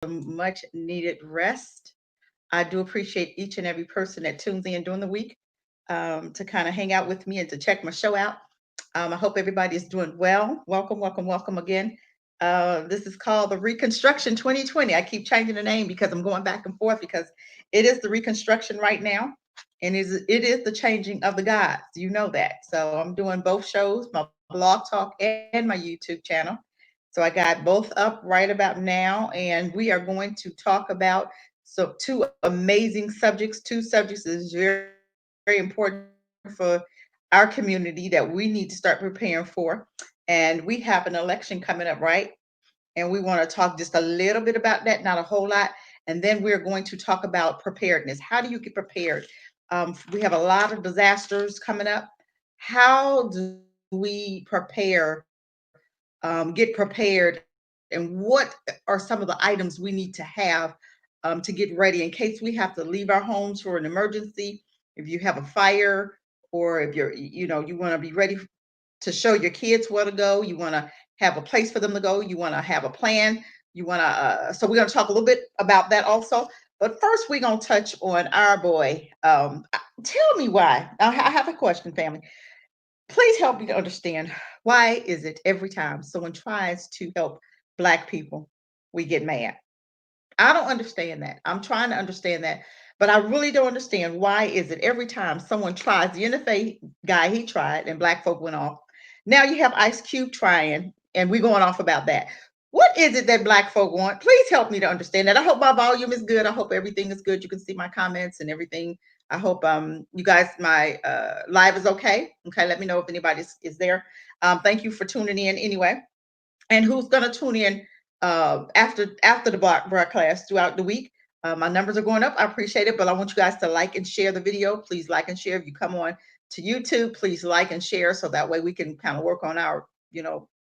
much needed rest. I do appreciate each and every person that tunes in during the week to kind of hang out with me and to check my show out. I hope everybody is doing well. Welcome, welcome, welcome again. This is called the Reconstruction 2020. I keep changing the name because I'm going back and forth because it is the Reconstruction right now. And it is the changing of the gods. You know that. So I'm doing both shows, my blog talk and my YouTube channel. So I got both up right about now, and we are going to talk about two amazing subjects. Two subjects that is very important for our community that we need to start preparing for. And we have an election coming up, right? And we want to talk just a little bit about that, not a whole lot. And then we're going to talk about preparedness. How do you get prepared? We have a lot of disasters coming up. How do we get prepared? And what are some of the items we need to have to get ready in case we have to leave our homes for an emergency? If you have a fire, or if you want to be ready to show your kids where to go, you want to have a place for them to go, you want to have a plan, so we're going to talk a little bit about that also. But first, we're going to touch on our boy. Tell me why. I have a question, family. Please help me to understand, why is it every time someone tries to help Black people, we get mad? I don't understand that. I'm trying to understand that, but I really don't understand, why is it every time someone tries, the NFA guy, he tried and Black folk went off. Now you have Ice Cube trying and we're going off about that. What is it that Black folk want? Please help me to understand that. I hope my volume is good. I hope everything is good. You can see my comments and everything. I hope you guys, my live is okay. Okay, let me know if anybody is there. Thank you for tuning in anyway. And who's going to tune in after the broadcast throughout the week? My numbers are going up. I appreciate it, but I want you guys to like and share the video. Please like and share. If you come on to YouTube, please like and share so that way we can kind of work on our,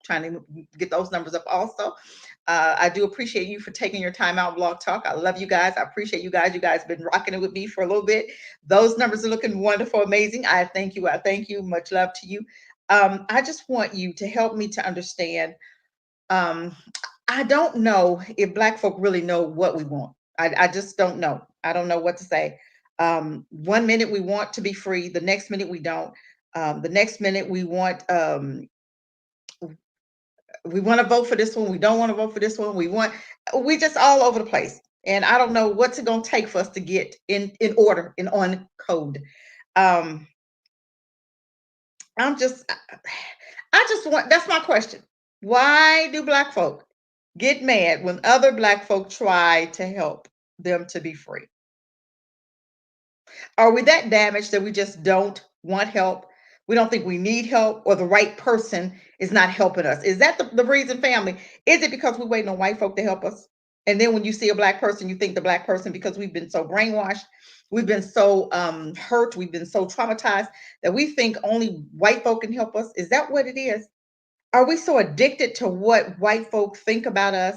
trying to get those numbers up also. I do appreciate you for taking your time out, Blog Talk. I love you guys. I appreciate you guys. You guys have been rocking it with me for a little bit. Those numbers are looking wonderful, amazing. I thank you. I thank you. Much love to you. I just want you to help me to understand. um, I don't know if Black folk really know what we want. I just don't know. I don't know what to say. One minute we want to be free, the next minute we don't. The next minute we want to vote for this one. We don't want to vote for this one. We just all over the place. And I don't know what's it gonna take for us to get in order and on code. Um, I'm just I just want, that's my question. Why do Black folk get mad when other Black folk try to help them to be free? Are we that damaged that we just don't want help? We don't think we need help, or the right person is not helping us? Is that the reason, family? Is it because we're waiting on white folk to help us? And then when you see a Black person, you think the Black person, because we've been so brainwashed, we've been so hurt, we've been so traumatized that we think only white folk can help us. Is that what it is? Are we so addicted to what white folk think about us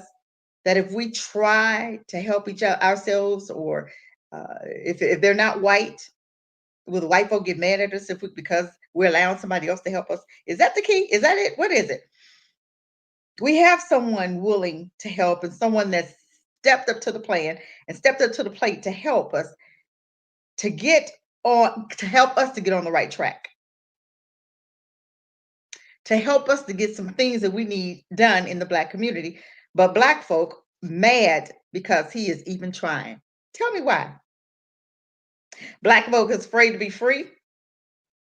that if we try to help each other ourselves, or if they're not white, will the white folk get mad at us because we're allowing somebody else to help us? Is that the key? Is that it? What is it? We have someone willing to help, and someone that's stepped up to the plan and stepped up to the plate to help us to help us to get on the right track, to help us to get some things that we need done in the Black community. But Black folk mad because he is even trying. Tell me why. Black folk is afraid to be free,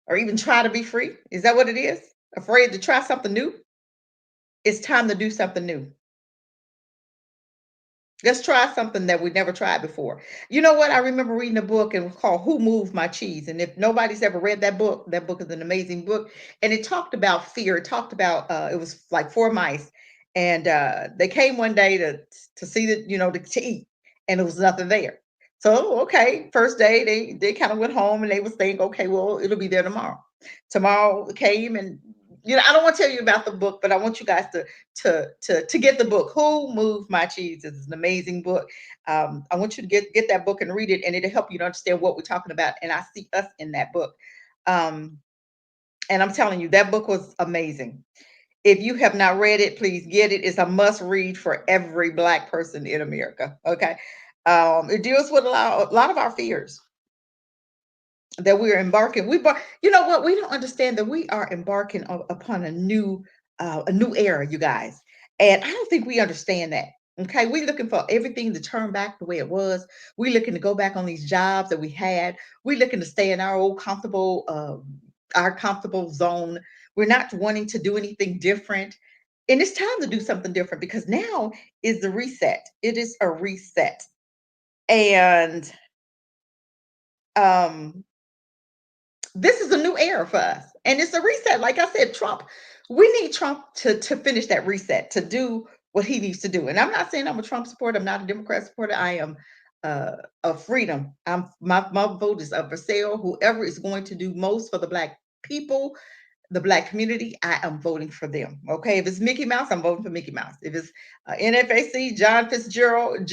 or even try to be free. Is that what it is? Afraid to try something new? It's time to do something new. Let's try something that we never tried before. You know what? I remember reading a book, and it was called Who Moved My Cheese? And if nobody's ever read that book is an amazing book. And it talked about fear. It talked about it was like four mice. And they came one day to see that, to eat, and there was nothing there. So okay, first day they kind of went home and they was thinking, okay, well, it'll be there tomorrow. Tomorrow came, and I don't want to tell you about the book, but I want you guys to get the book. Who Moved My Cheese? It's an amazing book. I want you to get that book and read it, and it'll help you to understand what we're talking about. And I see us in that book. And I'm telling you, that book was amazing. If you have not read it, please get it. It's a must read for every Black person in America. Okay. It deals with a lot of our fears that we're embarking. You know what? We don't understand that we are embarking upon a new era, you guys. And I don't think we understand that. Okay, we're looking for everything to turn back the way it was. We're looking to go back on these jobs that we had. We're looking to stay in our old our comfortable zone. We're not wanting to do anything different. And it's time to do something different because now is the reset. It is a reset. And um this is a new era for us. And it's a reset. Like I said, Trump, we need Trump to finish that reset, to do what he needs to do. And I'm not saying I'm a Trump supporter. I'm not a Democrat supporter. I am of freedom. My vote is up for sale. Whoever is going to do most for the Black people, the Black community, I am voting for them. Okay, if it's Mickey Mouse, I'm voting for Mickey Mouse. If it's NFAC, John Fitzgerald,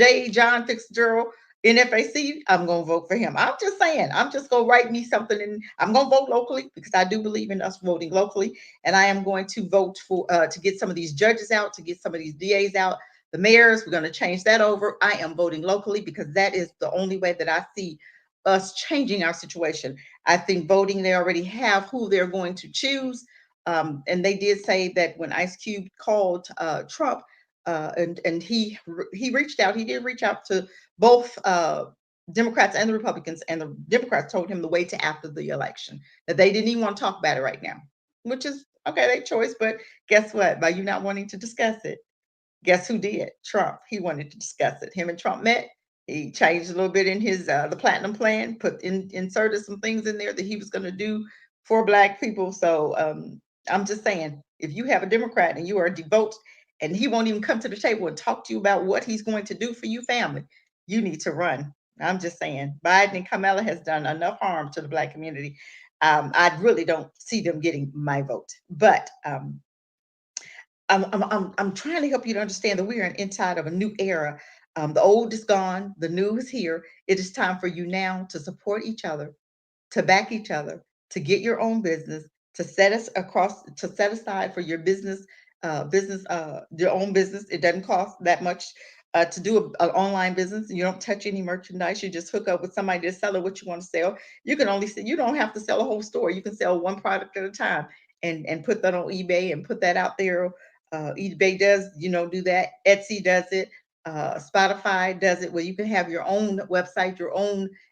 NFAC, I'm gonna vote for him. I'm just saying, I'm just gonna write me something, and I'm gonna vote locally because I do believe in us voting locally, and I am going to vote for to get some of these judges out, to get some of these DAs out, the mayors. We're gonna change that over. I am voting locally because that is the only way that I see us changing our situation. I think voting, they already have who they're going to choose. And they did say that when Ice Cube called Trump, and he reached out, he did reach out to both Democrats and the Republicans, and the Democrats told him to wait to after the election, that they didn't even want to talk about it right now, which is okay, their choice. But guess what? By you not wanting to discuss it, guess who did? Trump. He wanted to discuss it. Him and Trump met. He changed a little bit in his the platinum plan, inserted some things in there that he was going to do for Black people. So I'm just saying, if you have a Democrat and you are devout, and he won't even come to the table and talk to you about what he's going to do for you family, you need to run. I'm just saying, Biden and Kamala has done enough harm to the Black community. I really don't see them getting my vote, but I'm trying to help you to understand that we are inside of a new era. The old is gone, the new is here. It is time for you now to support each other, to back each other, to get your own business, to set aside for your your own business. It doesn't cost that much to do an online business. You don't touch any merchandise. You just hook up with somebody to sell it what you want to sell. You don't have to sell a whole store. You can sell one product at a time and put that on eBay and put that out there. eBay does, do that. Etsy does it. Spotify does it, where you can have your own website,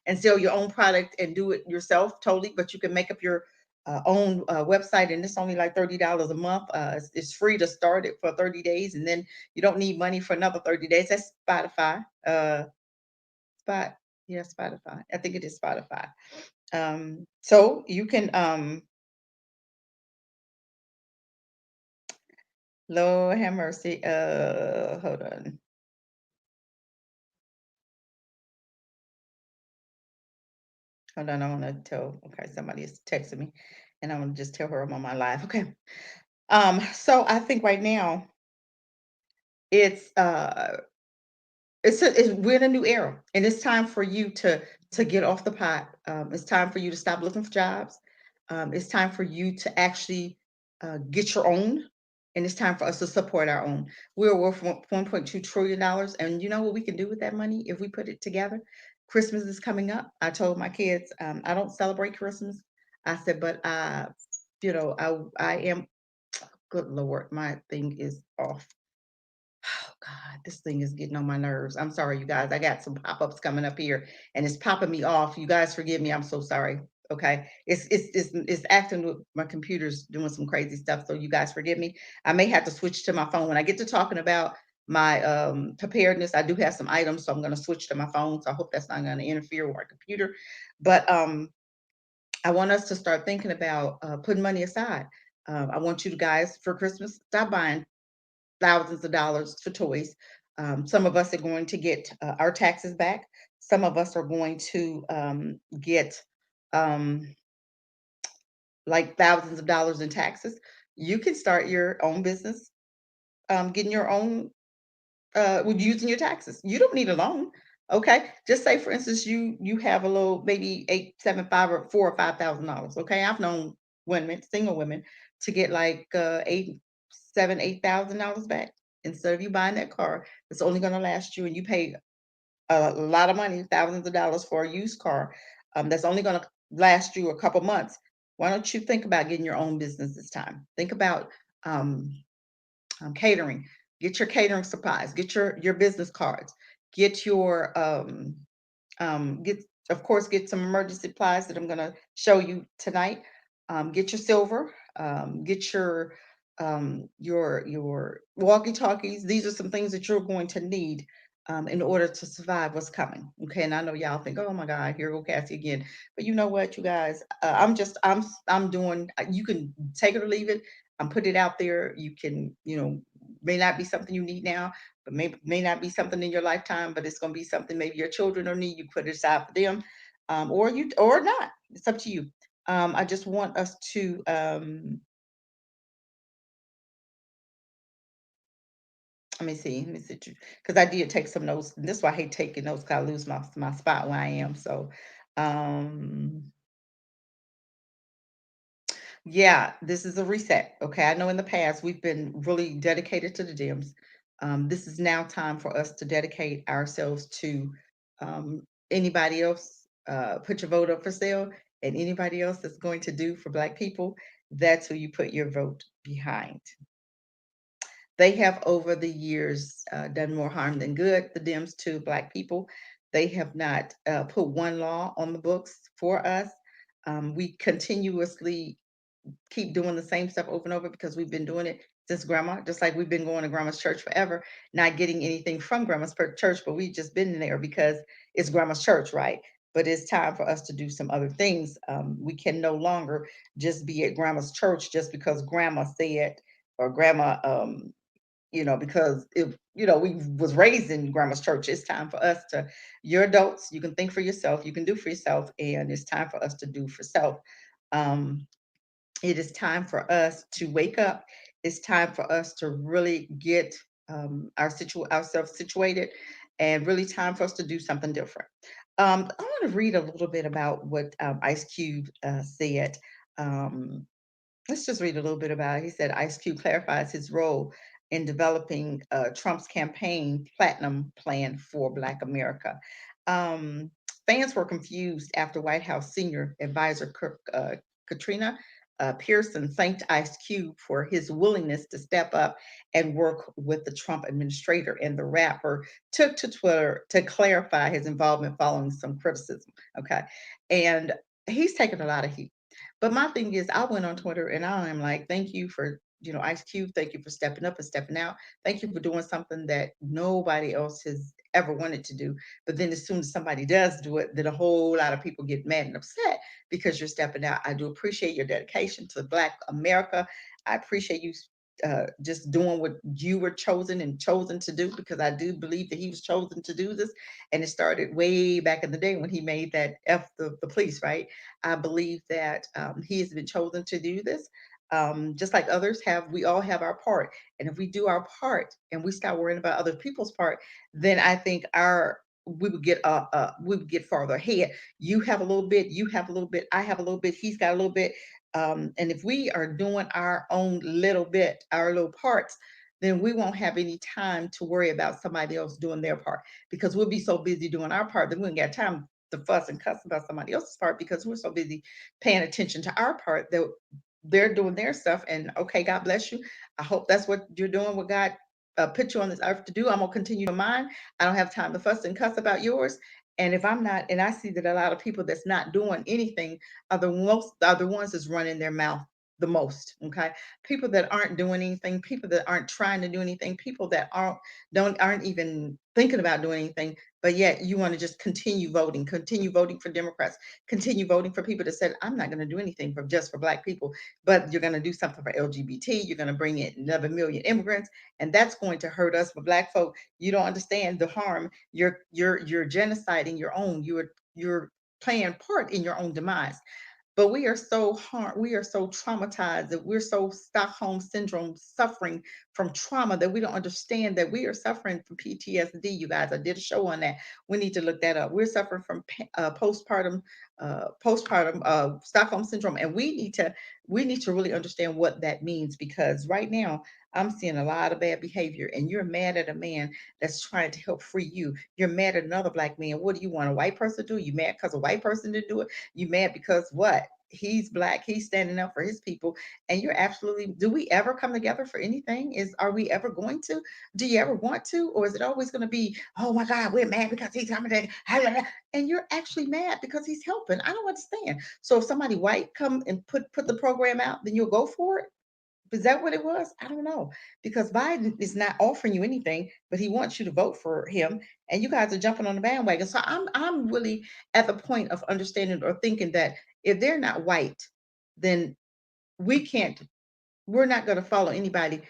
and sell your own product and do it yourself totally. But you can make up your own website, and it's only like $30 a month. It's free to start it for 30 days, and then you don't need money for another 30 days. That's Spotify. Spot, yeah, Spotify. I think it is Spotify. So you can, Lord have mercy. Hold on. Hold on, I want to tell. Okay, somebody is texting me, and I want to just tell her I'm on my live. Okay. So I think right now it's we're in a new era, and it's time for you to get off the pot. It's time for you to stop looking for jobs. It's time for you to actually get your own, and it's time for us to support our own. We're worth $1.2 trillion, and you know what we can do with that money if we put it together. Christmas is coming up. I told my kids I don't celebrate Christmas. I said, but I am. Good Lord, my thing is off. Oh God, this thing is getting on my nerves. I'm sorry, you guys. I got some pop-ups coming up here, and it's popping me off. You guys forgive me. I'm so sorry. Okay. It's acting with my computer's doing some crazy stuff. So you guys forgive me. I may have to switch to my phone. When I get to talking about my preparedness, I do have some items, so I'm gonna switch to my phone. So I hope that's not gonna interfere with our computer. But I want us to start thinking about putting money aside. I want you guys for Christmas, stop buying thousands of dollars for toys. Some of us are going to get our taxes back. Some of us are going to get um, like thousands of dollars in taxes. You can start your own business, getting your own with using your taxes. You don't need a loan. Okay. Just say, for instance, you have a little maybe 875 or $4 or $5,000. Okay. I've known women, single women, to get like eight. seven, $8,000 back instead of you buying that car. It's only going to last you, and you pay a lot of money, thousands of dollars for a used car. That's only going to last you a couple months. Why don't you think about getting your own business this time? Think about um, catering. Get your catering supplies. Get your business cards. Get your get of course get some emergency supplies that I'm going to show you tonight. Get your silver. Get your walkie talkies. These are some things that you're going to need in order to survive what's coming. Okay, and I know y'all think, oh my God, here go Cassie again. But you know what, you guys, I'm doing. You can take it or leave it. I'm putting it out there. You can, may not be something you need now, but may not be something in your lifetime, but it's going to be something maybe your children will need. You put it aside for them, or not. It's up to you. I just want us to let me see, because I did take some notes. And this is why I hate taking notes because I lose my spot where I am. So, um, yeah, this is a reset. Okay, I know in the past we've been really dedicated to the gyms. This is now time for us to dedicate ourselves to anybody else. Put your vote up for sale, and anybody else that's going to do for Black people, that's who you put your vote behind. They have over the years done more harm than good, the Dems to Black people. They have not put one law on the books for us. We continuously keep doing the same stuff over and over because we've been doing it since grandma, just like we've been going to grandma's church forever, not getting anything from grandma's church, but we've just been there because it's grandma's church, right? But it's time for us to do some other things. We can no longer just be at grandma's church just because grandma said, or grandma because we was raised in grandma's church. It's time for us to, you're adults, you can think for yourself, you can do for yourself, and it's time for us to do for self. um, it is time for us to wake up. It's time for us to really get ourselves situated, and really time for us to do something different. I want to read a little bit about what Ice Cube said. Um, let's just read a little bit about it. He said Ice Cube clarifies his role in developing Trump's campaign platinum plan for Black America. Um, Fans were confused after White House senior advisor Katrina Pearson thanked Ice Cube for his willingness to step up and work with the Trump administrator, and the rapper took to Twitter to clarify his involvement following some criticism. Okay, and he's taken a lot of heat. But my thing is, I went on Twitter and I am like, thank you for, Ice Cube. Thank you for stepping up and stepping out. Thank you for doing something that nobody else has ever wanted to do. But then as soon as somebody does do it, then a whole lot of people get mad and upset because you're stepping out. I do appreciate your dedication to Black America. I appreciate you just doing what you were chosen to do, because I do believe that he was chosen to do this. And it started way back in the day when he made that F the police, right? I believe that he has been chosen to do this. Just like others have, we all have our part. And if we do our part and we start worrying about other people's part, then I think we would get farther ahead. You have a little bit, you have a little bit, I have a little bit, he's got a little bit. And if we are doing our own little bit, our little parts, then we won't have any time to worry about somebody else doing their part, because we'll be so busy doing our part that we ain't got time to fuss and cuss about somebody else's part, because we're so busy paying attention to our part that they're doing their stuff. And okay, God bless you. I hope that's what you're doing, what God put you on this earth to do. I'm gonna continue to mine. I don't have time to fuss and cuss about yours. And if I'm not, and I see that a lot of people that's not doing anything are the ones that's running their mouth the most. Okay, people that aren't doing anything, people that aren't trying to do anything, people that aren't even thinking about doing anything, but yet you want to just continue voting for Democrats, continue voting for people that said, I'm not going to do anything for just for Black people, but you're going to do something for LGBT. You're going to bring in another million immigrants, and that's going to hurt us. But Black folk, you don't understand the harm. You're genociding your own. You're playing part in your own demise. But we are so harmed, we are so traumatized, that we're so Stockholm syndrome suffering from trauma that we don't understand that we are suffering from PTSD. You guys, I did a show on that. We need to look that up. We're suffering from postpartum Stockholm syndrome, and we need to really understand what that means, because right now I'm seeing a lot of bad behavior, and you're mad at a man that's trying to help free you. You're mad at another black man. What do you want a white person to do? You mad because a white person didn't do it? You mad because what? He's black. He's standing up for his people, and you're absolutely. Do we ever come together for anything? Are we ever going to? Do you ever want to, or is it always going to be, oh my God, we're mad because he's coming to, and you're actually mad because he's helping? I don't understand. So if somebody white come and put the program out, then you'll go for it. Is that what it was? I don't know. Because Biden is not offering you anything, but he wants you to vote for him, and you guys are jumping on the bandwagon. So I'm really at the point of understanding or thinking that if they're not white, then we can't we're not going to follow anybody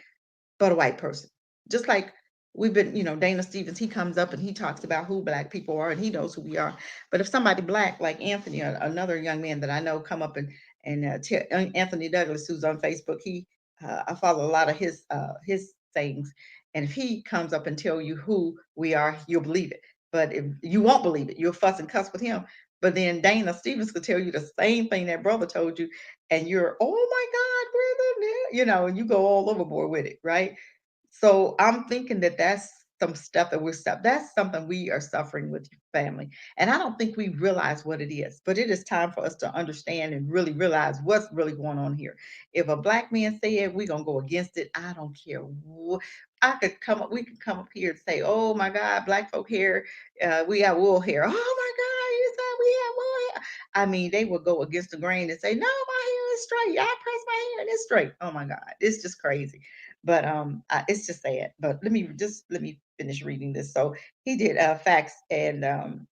but a white person. Just like we've been, Dana Stevens, he comes up and he talks about who black people are and he knows who we are. But if somebody black like Anthony, or another young man that I know, come up and Anthony Douglas, who's on Facebook, I follow a lot of his sayings, and if he comes up and tell you who we are, you'll believe it. But if you won't believe it, you'll fuss and cuss with him. But then Dana Stevens could tell you the same thing that brother told you, and you're, oh my God, we're the, and you go all overboard with it, right? So I'm thinking that that's some stuff that's something we are suffering with, family. And I don't think we realize what it is, but it is time for us to understand and really realize what's really going on here. If a black man say it, we're gonna go against it. I don't care. We could come up here and say, oh my God, black folk hair, we got wool hair. Oh my God, you said we have wool hair. I mean, they will go against the grain and say, no, my hair is straight. I press my hair and it's straight. Oh my God, it's just crazy. But it's just sad. But let me finish reading this. So he did facts, and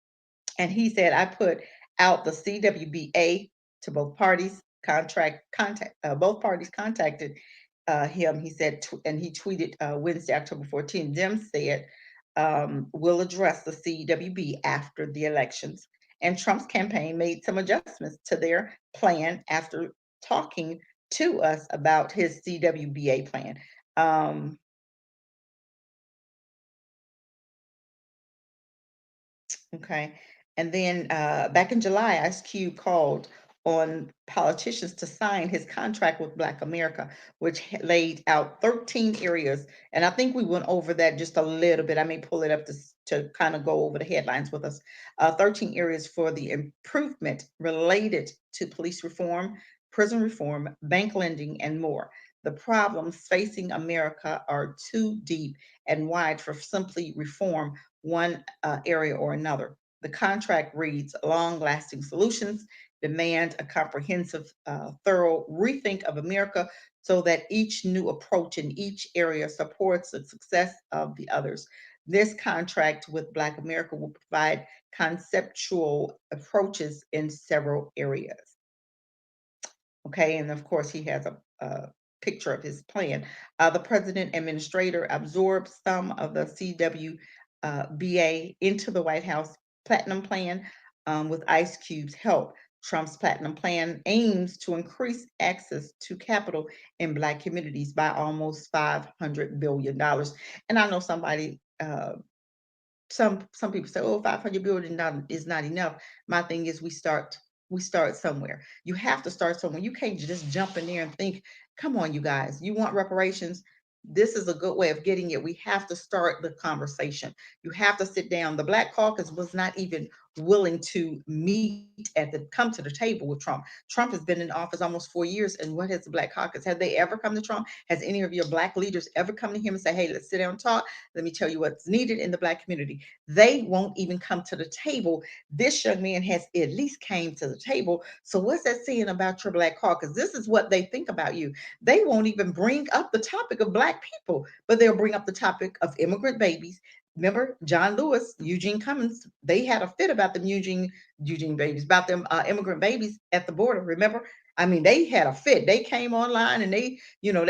he said, I put out the CWBA to both parties. Both parties contacted him. He said, and he tweeted Wednesday, October 14th. Dems said, we'll address the CWB after the elections. And Trump's campaign made some adjustments to their plan after talking to us about his CWBA plan. Um, Okay. And then back in July, Ice Cube called on politicians to sign his contract with Black America, which laid out 13 areas. And I think we went over that just a little bit. I may pull it up to kind of go over the headlines with us. 13 areas for the improvement related to police reform, prison reform, bank lending, and more. The problems facing America are too deep and wide for simply reform one area or another. The contract reads, long-lasting solutions demand a comprehensive, thorough rethink of America so that each new approach in each area supports the success of the others. This contract with Black America will provide conceptual approaches in several areas. Okay, and of course, he has a picture of his plan. The president administrator absorbed some of the CWBA into the White House Platinum Plan with Ice Cube's help. Trump's Platinum Plan aims to increase access to capital in Black communities by almost $500 billion. And I know some people say, oh, 500 billion is not enough. My thing is we start somewhere. You have to start somewhere. You can't just jump in there and think, come on, you guys, you want reparations? This is a good way of getting it. We have to start the conversation. You have to sit down. The Black Caucus was not even willing to meet come to the table with Trump. Trump has been in office almost 4 years, and what has the Black Caucus? Have they ever come to Trump? Has any of your Black leaders ever come to him and say, hey, let's sit down and talk? Let me tell you what's needed in the Black community. They won't even come to the table. This young man has at least came to the table. So what's that saying about your Black caucus? This is what they think about you. They won't even bring up the topic of Black people, but they'll bring up the topic of immigrant babies. Remember John Lewis, Eugene Cummings, they had a fit about them Eugene babies, about them immigrant babies at the border. Remember? I mean, they had a fit. They came online and they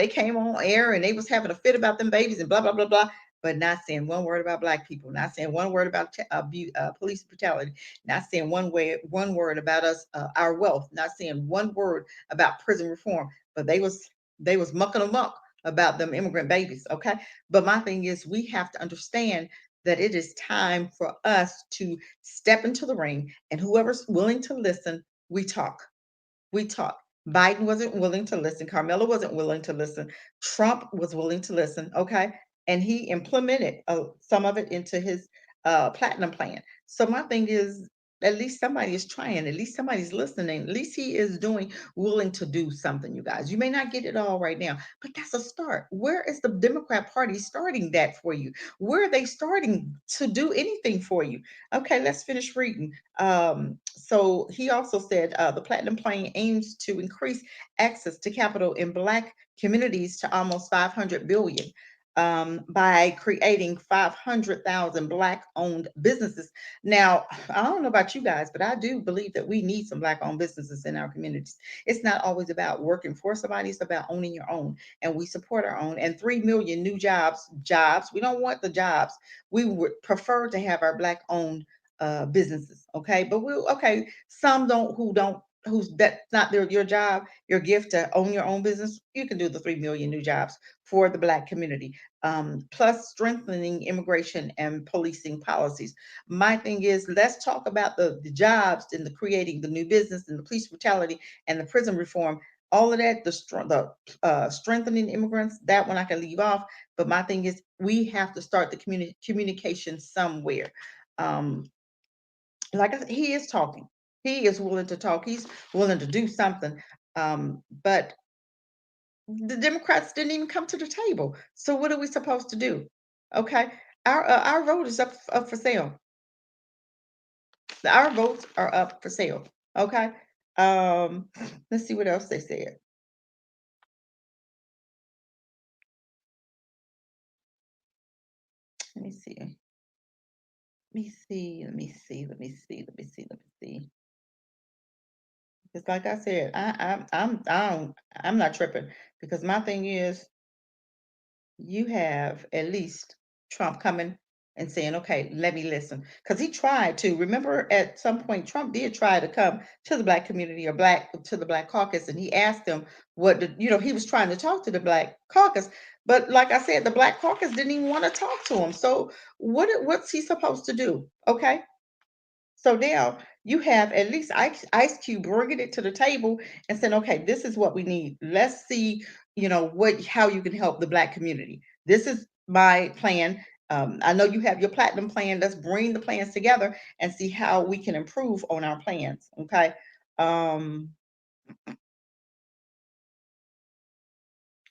came on air and they was having a fit about them babies and blah, blah, blah, blah, but not saying one word about Black people, not saying one word about police brutality, not saying one word about us, our wealth, not saying one word about prison reform. But they was mucking them up about them immigrant babies. Okay. But my thing is, we have to understand that it is time for us to step into the ring, and whoever's willing to listen, we talk. We talked. Biden wasn't willing to listen. Carmela wasn't willing to listen. Trump was willing to listen. Okay. And he implemented some of it into his platinum plan. So my thing is, at least somebody is trying. At least somebody's listening. At least he is willing to do something, you guys. You may not get it all right now, but that's a start. Where is the Democrat Party starting that for you? Where are they starting to do anything for you? Okay, let's finish reading. So he also said the Platinum Plan aims to increase access to capital in Black communities to almost 500 billion by creating 500,000 Black-owned businesses. Now, I don't know about you guys, but I do believe that we need some Black-owned businesses in our communities. It's not always about working for somebody; it's about owning your own, and we support our own. And 3 million new jobs. Jobs. We don't want the jobs. We would prefer to have our Black-owned businesses. Okay, but we okay. Some don't who don't who's that's not your job, your gift to own your own business. You can do the 3 million new jobs for the Black community. Plus strengthening immigration and policing policies. My thing is, let's talk about the jobs and the creating the new business and the police brutality and the prison reform. All of that, the strengthening immigrants, that one I can leave off. But my thing is, we have to start the communication somewhere. Um, like I said, he is talking. He is willing to talk. He's willing to do something. But the Democrats didn't even come to the table. So what are we supposed to do? Okay, our vote is up for sale. Our votes are up for sale. Okay. Um, let's see what else they said. Let me see. Let me see. Let me see. Let me see. Let me see. Let me see. Because like I said, I'm not tripping because my thing is you have at least Trump coming and saying, okay, let me listen. Because he tried to. Remember, at some point, Trump did try to come to the Black community or to the Black caucus, and he asked them he was trying to talk to the Black caucus. But like I said, the Black caucus didn't even want to talk to him. So what's he supposed to do? Okay. So now you have at least Ice Cube bringing it to the table and saying, okay, this is what we need. Let's see, how you can help the Black community. This is my plan. I know you have your platinum plan. Let's bring the plans together and see how we can improve on our plans. Okay. Um,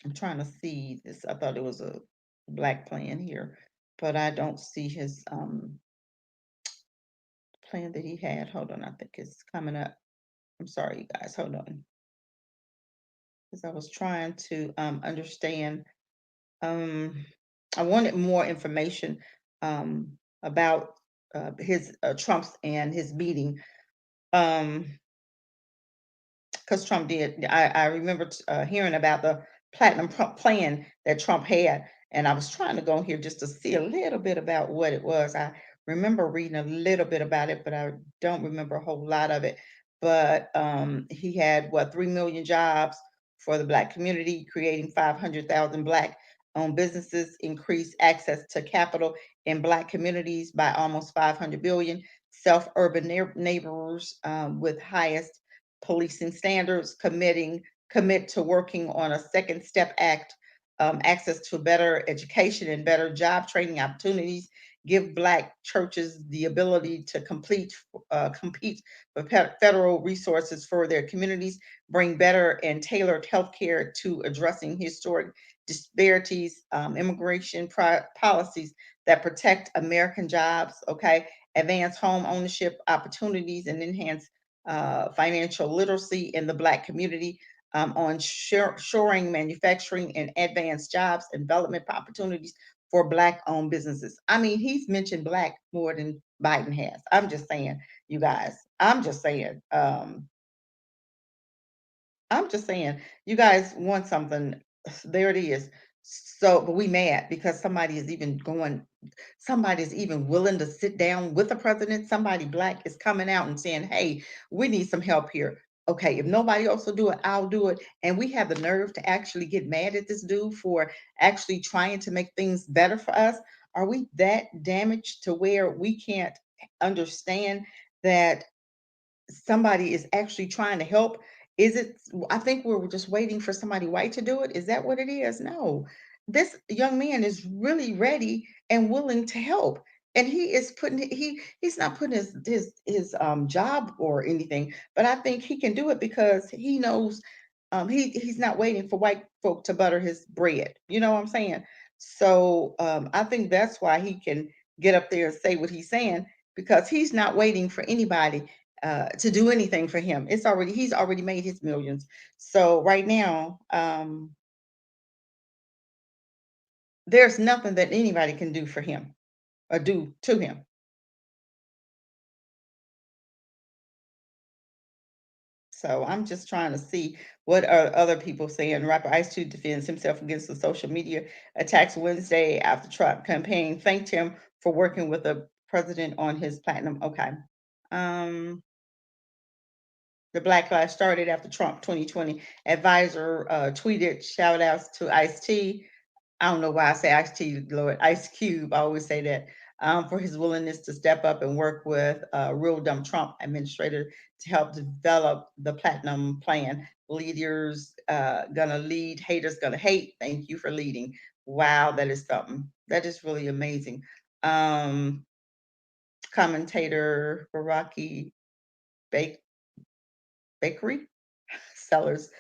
I'm trying to see this. I thought it was a Black plan here, but I don't see his plan that he had. Hold on, I think it's coming up. I'm sorry, you guys. Hold on. Because I was trying to understand. Um, I wanted more information about his Trump's and his meeting. Because Trump did. I remember hearing about the plan that Trump had, and I was trying to go here just to see a little bit about what it was. I remember reading a little bit about it, but I don't remember a whole lot of it. But he had 3 million jobs for the Black community, creating 500,000 Black-owned businesses, increase access to capital in Black communities by almost 500 billion, self-urban neighbors with highest policing standards, commit to working on a second step act, access to better education and better job training opportunities, give Black churches the ability to compete for federal resources for their communities, bring better and tailored healthcare to addressing historic disparities, immigration policies that protect American jobs, okay, advance home ownership opportunities and enhance financial literacy in the Black community, on shoring manufacturing and advanced jobs and development opportunities for Black-owned businesses. I mean, he's mentioned Black more than Biden has. I'm just saying, you guys. I'm just saying. I'm just saying, you guys want something. There it is. So, but we mad because somebody's even willing to sit down with the president. Somebody Black is coming out and saying, hey, we need some help here. okay, if nobody else will do it, I'll do it. And we have the nerve to actually get mad at this dude for actually trying to make things better for us. Are we that damaged to where we can't understand that somebody is actually trying to help? Is it, I think we're just waiting for somebody white to do it. Is that what it is? No. This young man is really ready and willing to help. And he is putting he's not putting his job or anything, but I think he can do it because he knows he's not waiting for white folk to butter his bread. You know what I'm saying? So I think that's why he can get up there and say what he's saying, because he's not waiting for anybody to do anything for him. He's already made his millions. So right now, there's nothing that anybody can do for him or do to him. So I'm just trying to see what are other people saying. Rapper Ice Cube defends himself against the social media attacks Wednesday after Trump campaign thanked him for working with the president on his platinum. Okay. Um, the backlash started after Trump 2020 advisor tweeted shout outs to Ice T. I don't know why I say Ice T, Lord, Ice Cube. I always say that, for his willingness to step up and work with real dumb Trump administrator to help develop the platinum plan. Leaders gonna lead, haters gonna hate. Thank you for leading. Wow, that is something. That is really amazing. Um, Commentator Baraki Bake Bakery sellers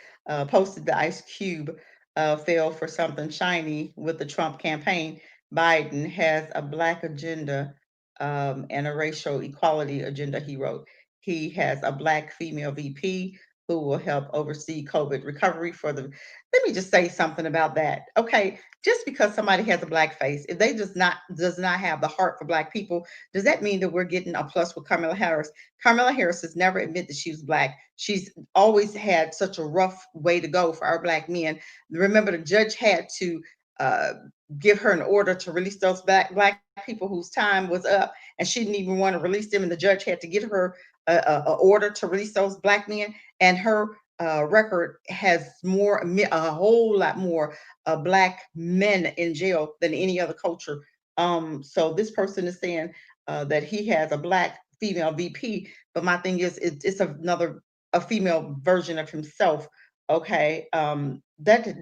posted the Ice Cube fell for something shiny with the Trump campaign. Biden has a black agenda and a racial equality agenda, he wrote. He has a black female VP who will help oversee COVID recovery for the. Let me just say something about that. Okay, just because somebody has a black face, if they does not have the heart for black people, does that mean that we're getting a plus with Kamala Harris? Kamala Harris has never admitted that she was black. She's always had such a rough way to go for our black men. Remember, the judge had to uh, give her an order to release those black people whose time was up, and she didn't even want to release them. And the judge had to get her a order to release those black men. And her record has a whole lot more black men in jail than any other culture. So this person is saying that he has a black female VP, but my thing is, it's another a female version of himself. Okay, that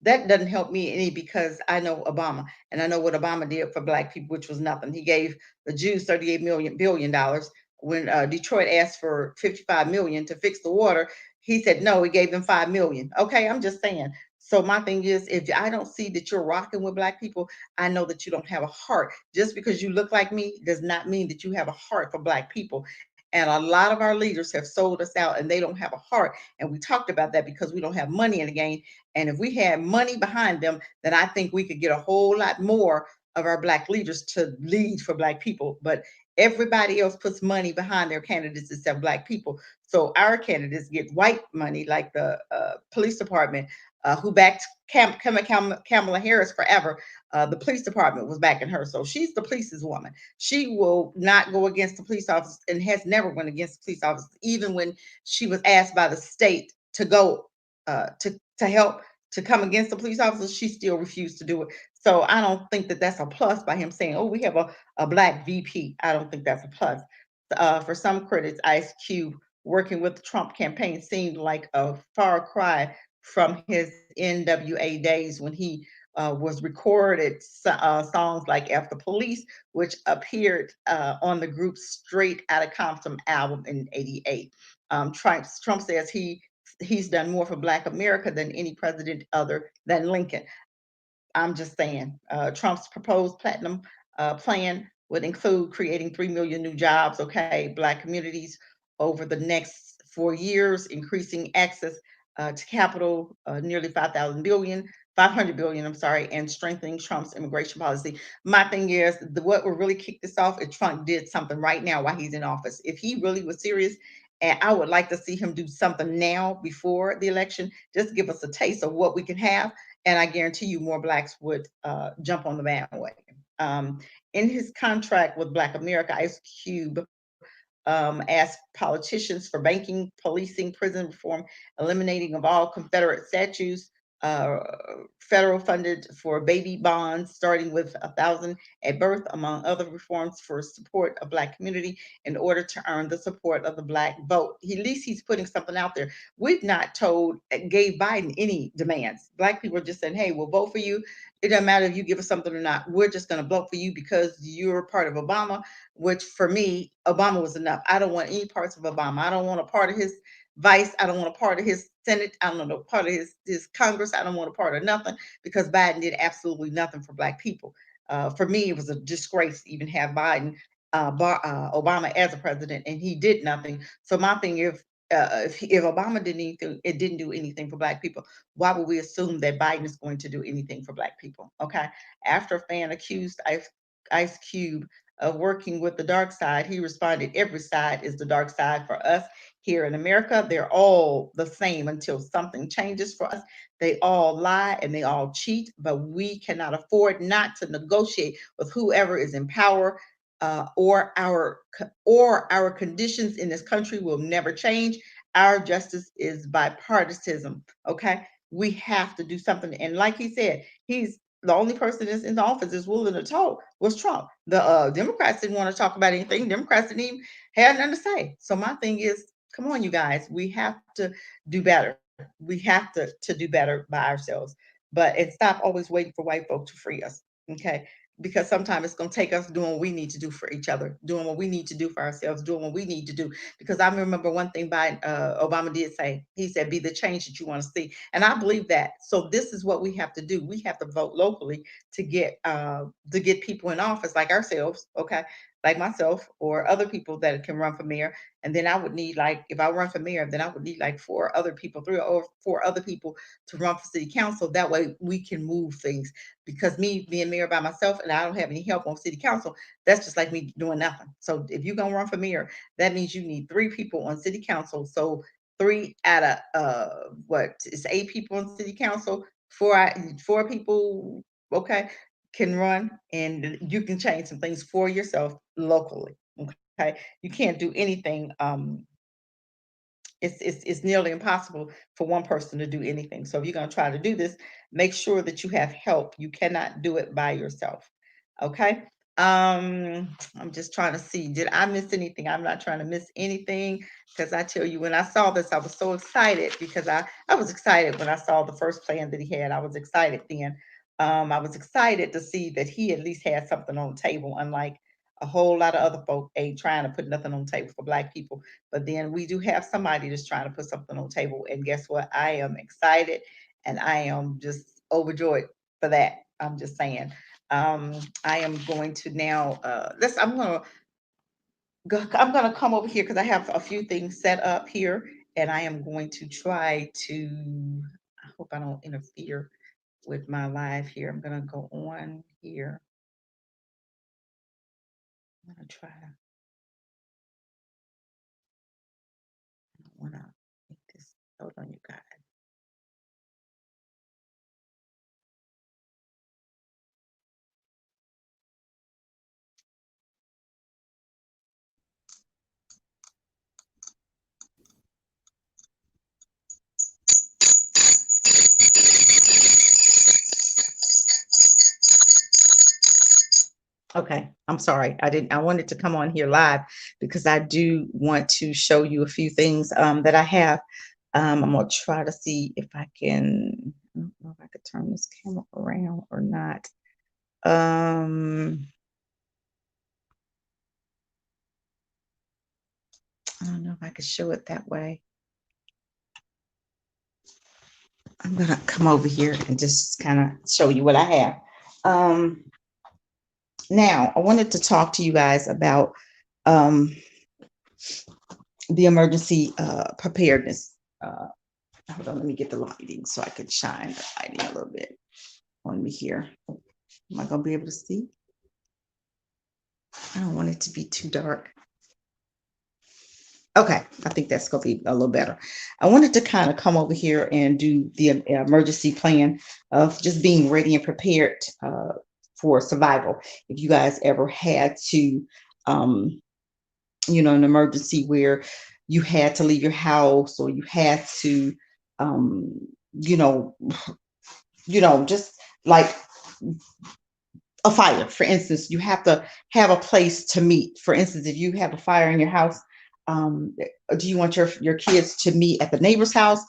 doesn't help me any, because I know Obama and I know what Obama did for black people, which was nothing. He gave the Jews 38 million billion dollars. When Detroit asked for 55 million to fix the water, he said no, he gave them 5 million. Okay, I'm just saying. So my thing is, if I don't see that you're rocking with black people, I know that you don't have a heart. Just because you look like me does not mean that you have a heart for black people. And a lot of our leaders have sold us out and they don't have a heart. And we talked about that because we don't have money in the game. And if we had money behind them, then I think we could get a whole lot more of our black leaders to lead for black people. But everybody else puts money behind their candidates except black people. So our candidates get white money, like the police department, who backed Kamala Harris forever. The police department was backing her. So she's the police's woman. She will not go against the police officer and has never went against the police officer, even when she was asked by the state to go to help to come against the police officers, she still refused to do it. So I don't think that that's a plus by him saying, "Oh, we have a black VP." I don't think that's a plus. For some critics, Ice Cube working with the Trump campaign seemed like a far cry from his NWA days when he was recorded songs like "F the Police," which appeared on the group's Straight Outta Compton album in '88. Trump says he's done more for Black America than any president other than Lincoln. I'm just saying, Trump's proposed platinum plan would include creating 3 million new jobs, okay, Black communities over the next 4 years, increasing access to capital, nearly 500 billion, I'm sorry, and strengthening Trump's immigration policy. My thing is, what would really kick this off if Trump did something right now while he's in office. If he really was serious, and I would like to see him do something now before the election, just give us a taste of what we can have, and I guarantee you more blacks would jump on the bandwagon. In his contract with Black America, Ice Cube asked politicians for banking, policing, prison reform, eliminating of all Confederate statues, uh, federal funded for baby bonds, starting with 1,000 at birth, among other reforms for support of Black community in order to earn the support of the Black vote. At least he's putting something out there. We've not gave Biden any demands. Black people are just saying, hey, we'll vote for you. It doesn't matter if you give us something or not. We're just going to vote for you because you're part of Obama, which for me, Obama was enough. I don't want any parts of Obama. I don't want a part of his vice. I don't want a part of his Senate. I don't want a part of his Congress. I don't want a part of nothing because Biden did absolutely nothing for Black people. For me, it was a disgrace to even have Obama as a president, and he did nothing. So my thing, if Obama did anything, it didn't do anything for Black people. Why would we assume that Biden is going to do anything for Black people? Okay. After a fan accused Ice Cube of working with the dark side, he responded, every side is the dark side for us here in America. They're all the same until something changes for us. They all lie and they all cheat, but we cannot afford not to negotiate with whoever is in power. Or our conditions in this country will never change. Our justice is bipartisan. Okay, we have to do something. And like he said, he's the only person that's in the office is willing to talk was Trump. The Democrats didn't want to talk about anything. Democrats didn't even have nothing to say. So my thing is, come on, you guys, we have to do better. We have to do better by ourselves, but and stop always waiting for white folk to free us. Okay, because sometimes it's going to take us doing what we need to do for each other, doing what we need to do for ourselves, doing what we need to do. Because I remember one thing Obama did say. He said, "Be the change that you want to see," and I believe that. So this is what we have to do. We have to vote locally to get people in office like ourselves. Okay, like myself or other people that can run for mayor. And then I would need, like, if I run for mayor, then I would need like four other people, three or four other people to run for city council. That way we can move things, because me being mayor by myself and I don't have any help on city council, that's just like me doing nothing. So if you're gonna run for mayor, that means you need three people on city council. So three out of what is eight people on city council, four people, okay, can run, and you can change some things for yourself locally. Okay, you can't do anything. It's nearly impossible for one person to do anything. So if you're going to try to do this, make sure that you have help. You cannot do it by yourself. Okay. I'm just trying to see, did I miss anything? I'm not trying to miss anything, because I tell you, when I saw this, I was so excited, because I was excited when I saw the first plan that he had. I was excited then. I was excited to see that he at least had something on the table, unlike a whole lot of other folk ain't trying to put nothing on the table for Black people. But then we do have somebody that's trying to put something on the table. And guess what? I am excited and I am just overjoyed for that. I'm just saying. I am going to now I'm gonna come over here because I have a few things set up here, and I am going to try to, I hope I don't interfere with my live here. I'm gonna go on here. I'm gonna try to, I don't wanna make this, hold on, you guys. Okay, I'm sorry. I wanted to come on here live because I do want to show you a few things that I have. I'm gonna try to see if I can, I don't know if I could turn this camera around or not. I don't know if I could show it that way. I'm gonna come over here and just kind of show you what I have. Now, I wanted to talk to you guys about um, the emergency preparedness. Hold on, let me get the lighting so I can shine the lighting a little bit on me here. Am I gonna be able to see? I don't want it to be too dark. Okay, I think that's gonna be a little better. I wanted to kind of come over here and do the emergency plan of just being ready and prepared for survival. If you guys ever had to you know, an emergency where you had to leave your house, or you had to, um, you know, just like a fire, for instance. You have to have a place to meet. For instance, if you have a fire in your house, um, do you want your kids to meet at the neighbor's house?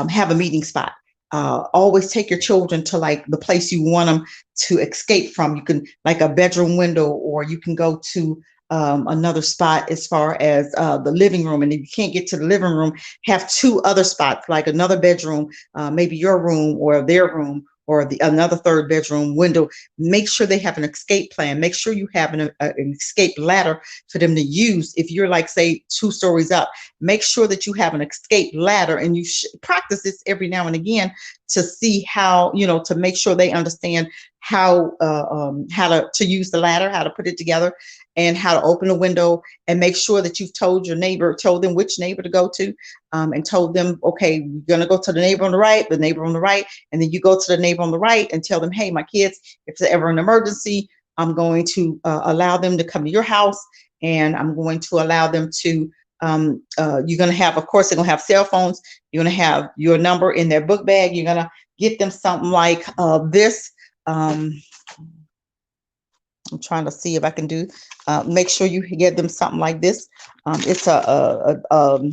Have a meeting spot. Always take your children to like the place you want them to escape from. You can, like, a bedroom window, or you can go to another spot as far as the living room. And if you can't get to the living room, have two other spots, like another bedroom, maybe your room or their room, or another third bedroom window. Make sure they have an escape plan. Make sure you have an escape ladder for them to use. If you're, like, say, 2 stories up, make sure that you have an escape ladder, and you practice this every now and again to see how, to make sure they understand how to use the ladder, how to put it together, and how to open a window. And make sure that you've told them which neighbor to go to, and told them, okay, you're going to go to the neighbor on the right, and then you go to the neighbor on the right and tell them, hey, my kids, if there's ever an emergency, I'm going to allow them to come to your house, and I'm going to allow them to, you're going to have, of course, they're going to have cell phones. You're going to have your number in their book bag. You're going to get them something like this. I'm trying to see if I can do, make sure you get them something like this. It's like a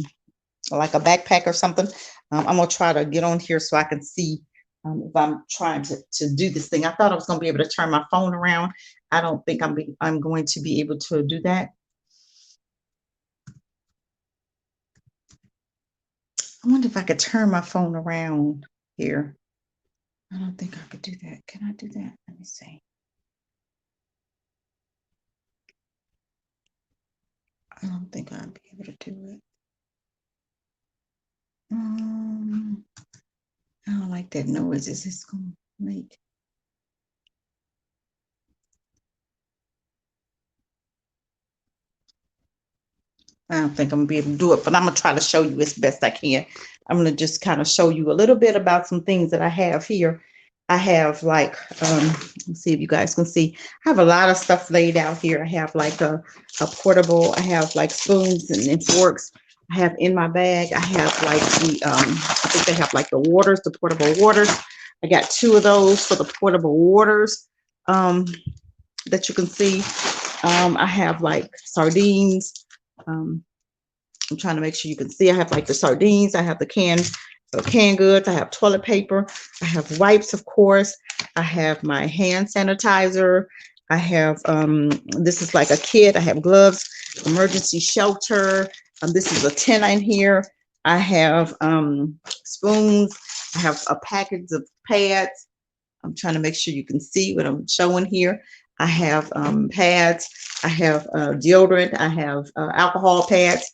backpack or something. I'm gonna try to get on here so I can see if I'm trying to do this thing. I thought I was gonna be able to turn my phone around. I don't think I'm going to be able to do that. I wonder if I could turn my phone around here. I don't think I could do that. Can I do that? Let me see. I don't think I'll be able to do it. I don't like that noise. Is this going to make? I don't think I'm going to be able to do it, but I'm going to try to show you as best I can. I'm going to just kind of show you a little bit about some things that I have here. I have, like, let's see if you guys can see. I have a lot of stuff laid out here. I have like a portable. I have like spoons and forks. I have in my bag. I have like the, I think they have like the waters, the portable waters. I got 2 of those for the portable waters that you can see. I have like sardines. I'm trying to make sure you can see. I have like the sardines. I have the canned goods. I have toilet paper. I have wipes, of course. I have my hand sanitizer. I have, this is like a kit. I have gloves, emergency shelter. This is a tent in here. I have spoons. I have a package of pads. I'm trying to make sure you can see what I'm showing here. I have pads. I have deodorant. I have alcohol pads.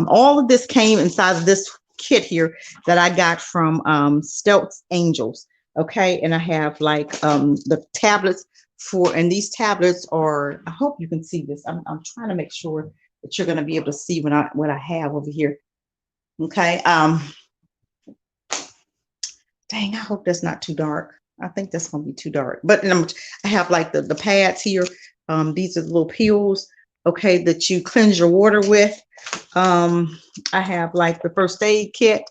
All of this came inside of this kit here that I got from Stealth Angels. Okay, and I have like the tablets and these tablets are, I hope you can see this. I'm trying to make sure that you're going to be able to see what I have over here. Okay. Dang, I hope that's not too dark. I think that's going to be too dark. But I have like the pads here. These are the little pills, okay, that you cleanse your water with. I have like the first aid kit.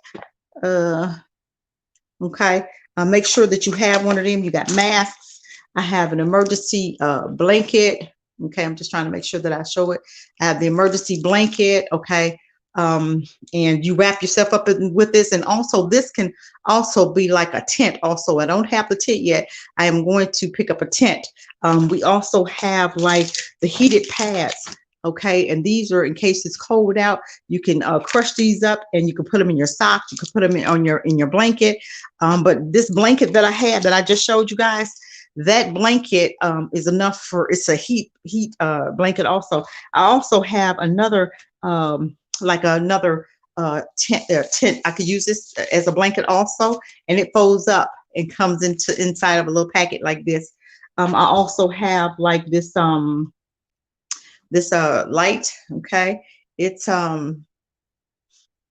Okay. Make sure that you have one of them. You got masks. I have an emergency blanket. Okay. I'm just trying to make sure that I show it. I have the emergency blanket. Okay. And you wrap yourself up with this. And also this can also be like a tent. Also, I don't have the tent yet. I am going to pick up a tent. We also have like the heated pads. Okay, and these are in case it's cold out. You can crush these up and you can put them in your socks. You can put them in your blanket. But this blanket that I had that I just showed you guys, that blanket is enough for, it's a heat blanket. Also, I also have another like another tent. I could use this as a blanket also, and it folds up and comes inside of a little packet like this. I also have like this light. Okay, it's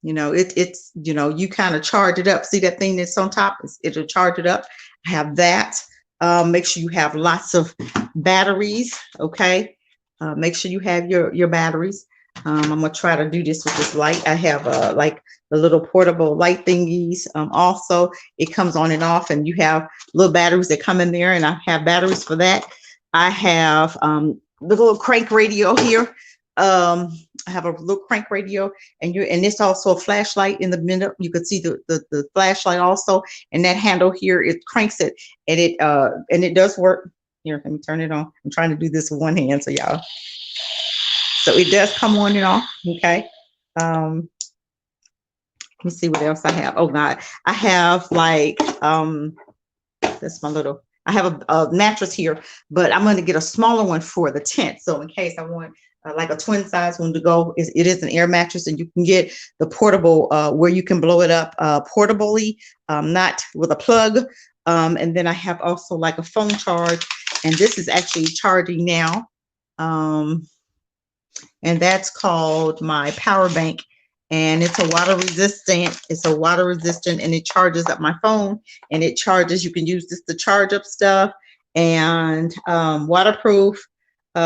it's you kind of charge it up. See that thing that's on top? It'll charge it up. I have that. Make sure you have lots of batteries. Okay, make sure you have your batteries. I'm gonna try to do this with this light. I have like the little portable light thingies. Also, it comes on and off, and you have little batteries that come in there, and I have batteries for that. I have the little crank radio here. I have a little crank radio, and it's also a flashlight in the middle. You can see the flashlight also, and that handle here, it cranks it, and it does work. Here, let me turn it on. I'm trying to do this with one hand, so y'all. So it does come on and off. Okay. Let me see what else I have. Oh God, I have like that's my little. I have a mattress here, but I'm going to get a smaller one for the tent. So in case I want like a twin size one to go, it is an air mattress, and you can get the portable where you can blow it up portably, not with a plug. And then I have also like a phone charge, and this is actually charging now. And that's called my power bank, and it's a water resistant, and it charges up my phone, and it charges. You can use this to charge up stuff, and waterproof,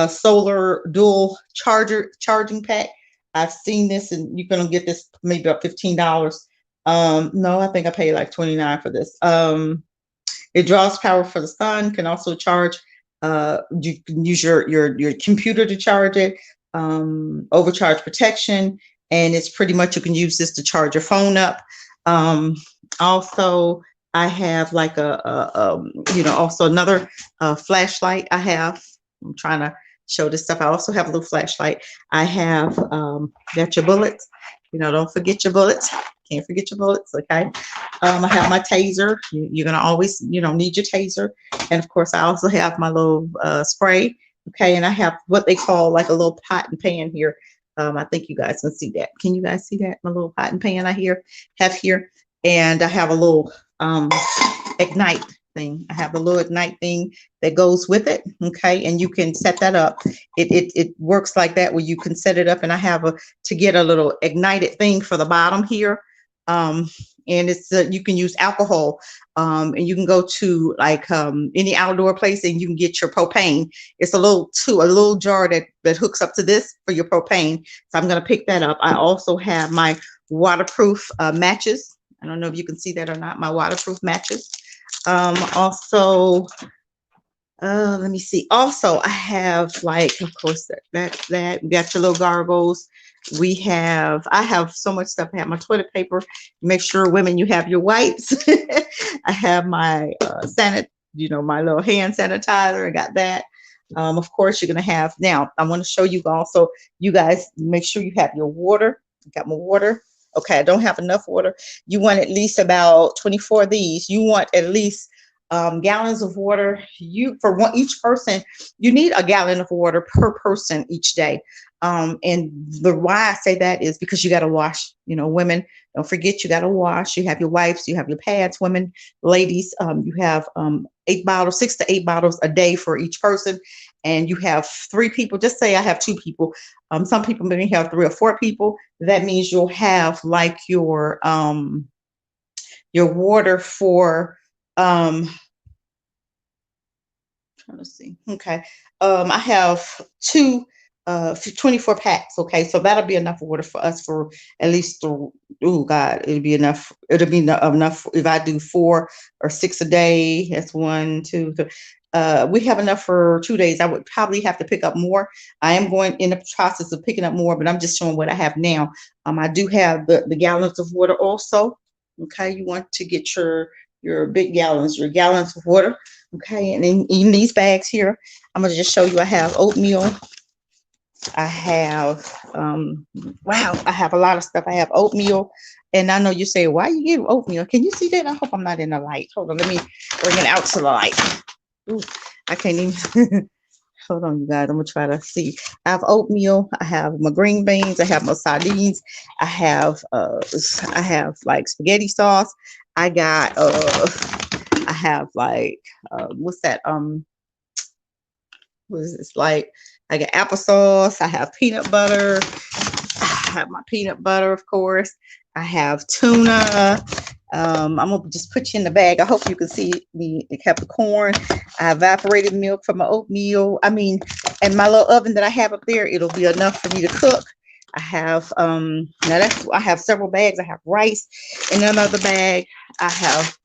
solar dual charging pack. I've seen this, and you're gonna get this maybe about $15. No, I think I paid like $29 for this. It draws power for the sun, can also charge. You can use your computer to charge it. Overcharge protection, and it's pretty much, you can use this to charge your phone up. Also, I have like also another flashlight. I'm trying to show this stuff. I also have a little flashlight. I have got your bullets. Don't forget your bullets. Can't forget your bullets. Okay. I have my taser. You're gonna always need your taser, and of course I also have my little spray. Okay, and I have what they call like a little pot and pan here. I think you guys can see that. Can you guys see that? My little pot and pan I have here. And I have a little ignite thing. I have a little ignite thing that goes with it. Okay, and you can set that up. It works like that, where you can set it up, and I have to get a little ignited thing for the bottom here. And it's you can use alcohol, and you can go to like any outdoor place, and you can get your propane. It's a little jar that hooks up to this for your propane. So I'm going to pick that up. I also have my waterproof matches. I don't know if you can see that or not. My waterproof matches. Also, let me see. Also, I have like, of course, that we got your little gargles. I have so much stuff. I have my toilet paper. Make sure, women, you have your wipes. I have my my little hand sanitizer. I got that. Of course, you're gonna have. Now, I want to show you also. You guys, make sure you have your water. I got my water. Okay, I don't have enough water. You want at least about 24 of these. You want at least gallons of water. Each person, you need a gallon of water per person each day. And the why I say that is because you got to wash. Women, don't forget, you got to wash. You have your wipes, you have your pads. Women, ladies, you have 6 to 8 bottles a day for each person, and you have 3 people. Just say I have 2 people. Some people may have 3 or 4 people. That means you'll have like your water for trying to see. Okay. I have 24 packs. Okay. So that'll be enough water for us for at least, oh God, it'll be enough. It'll be enough if I do 4 or 6 a day. That's 1, 2, 3. We have enough for 2 days. I would probably have to pick up more. I am going in the process of picking up more, but I'm just showing what I have now. I do have the gallons of water also. Okay. You want to get your big gallons, your gallons of water. Okay. And then in these bags here, I'm going to just show you, I have oatmeal. I have, I have a lot of stuff. I have oatmeal. And I know you say, why you give oatmeal? Can you see that? I hope I'm not in the light. Hold on. Let me bring it out to the light. Ooh, I can't even. Hold on, you guys. I'm going to try to see. I have oatmeal. I have my green beans. I have my sardines. I have like spaghetti sauce. I got, I have like, what's that? What is this? Like, I got applesauce. I have peanut butter. I have my peanut butter, of course. I have tuna. I'm gonna just put you in the bag. I hope you can see me. I have the corn. I have evaporated milk for my oatmeal. And my little oven that I have up there, it'll be enough for me to cook. I have now that's I have several bags. I have rice in another bag. I have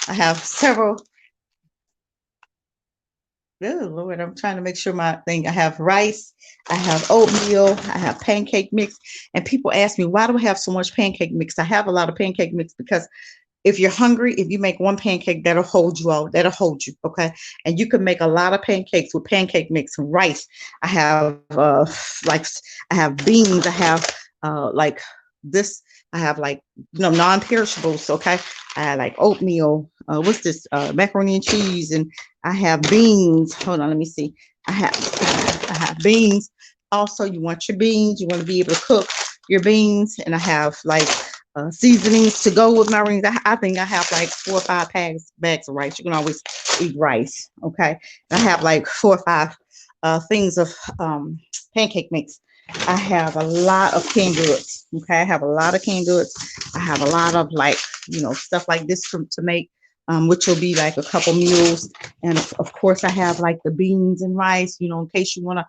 I have several. Oh Lord, I'm trying to make sure my thing. I have rice, I have oatmeal, I have pancake mix. And people ask me, why do I have so much pancake mix? I have a lot of pancake mix because if you're hungry, if you make one pancake, that'll hold you all, that'll hold you. Okay. And you can make a lot of pancakes with pancake mix and rice. I have like I have beans, I have like this, I have like non-perishables, okay. I have like oatmeal, what's this, macaroni and cheese, and I have beans. Hold on, let me see. I have beans. Also, you want your beans, you want to be able to cook your beans, and I have like seasonings to go with my rings. I think I have like 4 or 5 bags of rice. You can always eat rice, okay? And I have like 4 or 5 things of pancake mix. I have a lot of canned goods, okay? I have a lot of canned goods. I have a lot of like, stuff like this to make, which will be like a couple meals. And of course, I have like the beans and rice, in case you want to,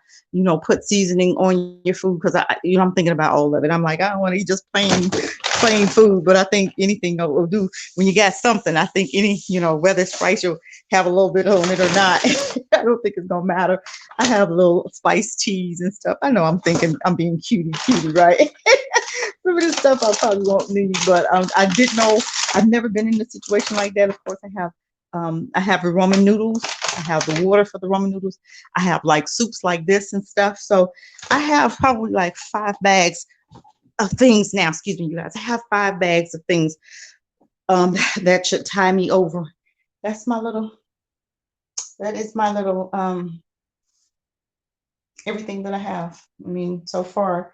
put seasoning on your food. Because I'm thinking about all of it. I'm like, I don't want to eat just plain food, but I think anything will do. When you got something, I think whether it's spice, you'll have a little bit on it or not. I don't think it's gonna matter. I have a little spice teas and stuff. I know I'm thinking I'm being cutie, right? Some of this stuff I probably won't need, but I did know I've never been in a situation like that. Of course, I have the ramen noodles. I have the water for the ramen noodles. I have like soups like this and stuff. So I have probably like 5 bags of things now. Excuse me, you guys. I have 5 bags of things that should tie me over. That's my little. That is my little everything that I have. I mean, so far,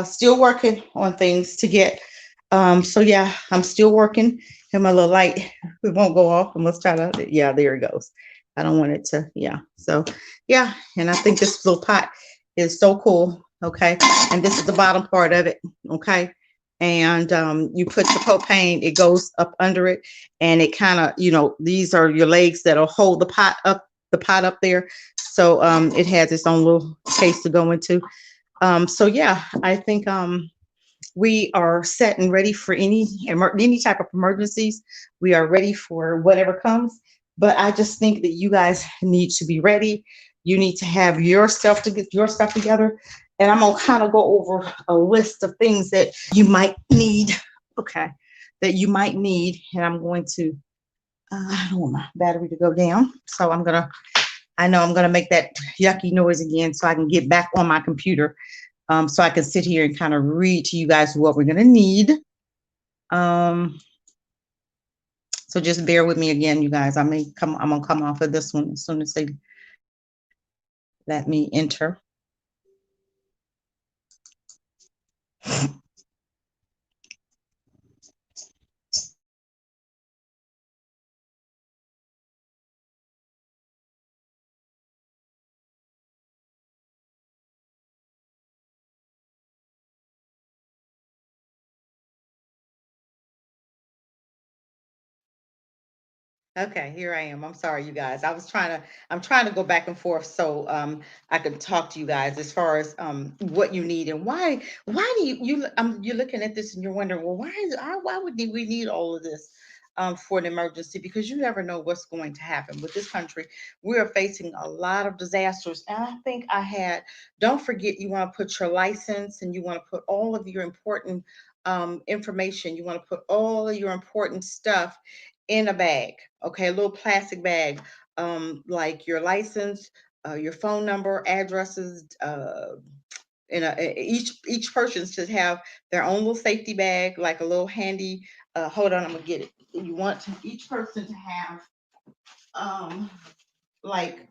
still working on things to get. So yeah, I'm still working. And my little light, it won't go off. And let's try to. Yeah, there it goes. I don't want it to. Yeah. So yeah, and I think this little pot is so cool. Okay, and this is the bottom part of it. Okay. And you put the propane, it goes up under it, and it kind of, these are your legs that'll hold the pot up there. So it has its own little case to go into. So yeah, I think we are set and ready for any type of emergencies. We are ready for whatever comes. But I just think that you guys need to be ready. You need to have yourself to get your stuff together. And I'm gonna kind of go over a list of things that you might need. Okay, that you might need, and I'm going to. I don't want my battery to go down, so I know I'm gonna make that yucky noise again, so I can get back on my computer, so I can sit here and kind of read to you guys what we're gonna need. Um, so just bear with me again, you guys. I'm gonna come off of this one as soon as they let me enter. Okay, here I am. I'm sorry, you guys. I'm trying to go back and forth so I can talk to you guys as far as what you need and why do you're looking at this and you're wondering, well, why would we need all of this for an emergency? Because you never know what's going to happen with this country. We are facing a lot of disasters, and I think don't forget, you want to put your license and you want to put all of your important information. You want to put all of your important stuff in a bag, okay, a little plastic bag, like your license, your phone number, addresses. Each person should have their own little safety bag, like a little handy. Hold on, I'm gonna get it. You want each person to have like,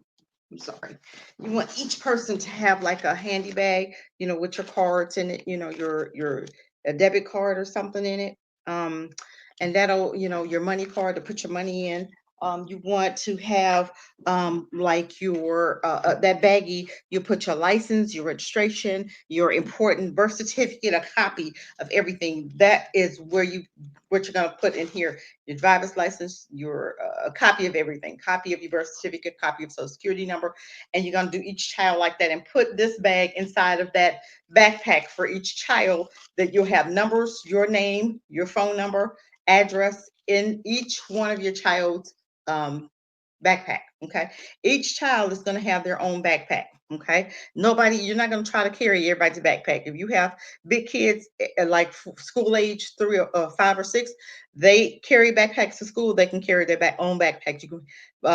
I'm sorry. You want each person to have like a handy bag, with your cards in it, your a debit card or something in it. Um, and that'll, your money card to put your money in. You want to have like your that baggie. You put your license, your registration, your important birth certificate, a copy of everything. That is where you what you're gonna put in here. Your driver's license, your a copy of everything, copy of your birth certificate, copy of social security number, and you're gonna do each child like that and put this bag inside of that backpack for each child. That you'll have numbers, your name, your phone number, address in each one of your child's um, backpack. Okay. Each child is going to have their own backpack. Okay. Nobody, you're not going to try to carry everybody's backpack. If you have big kids, like school age 5 or 6, they carry backpacks to school. They can carry their own backpack. You can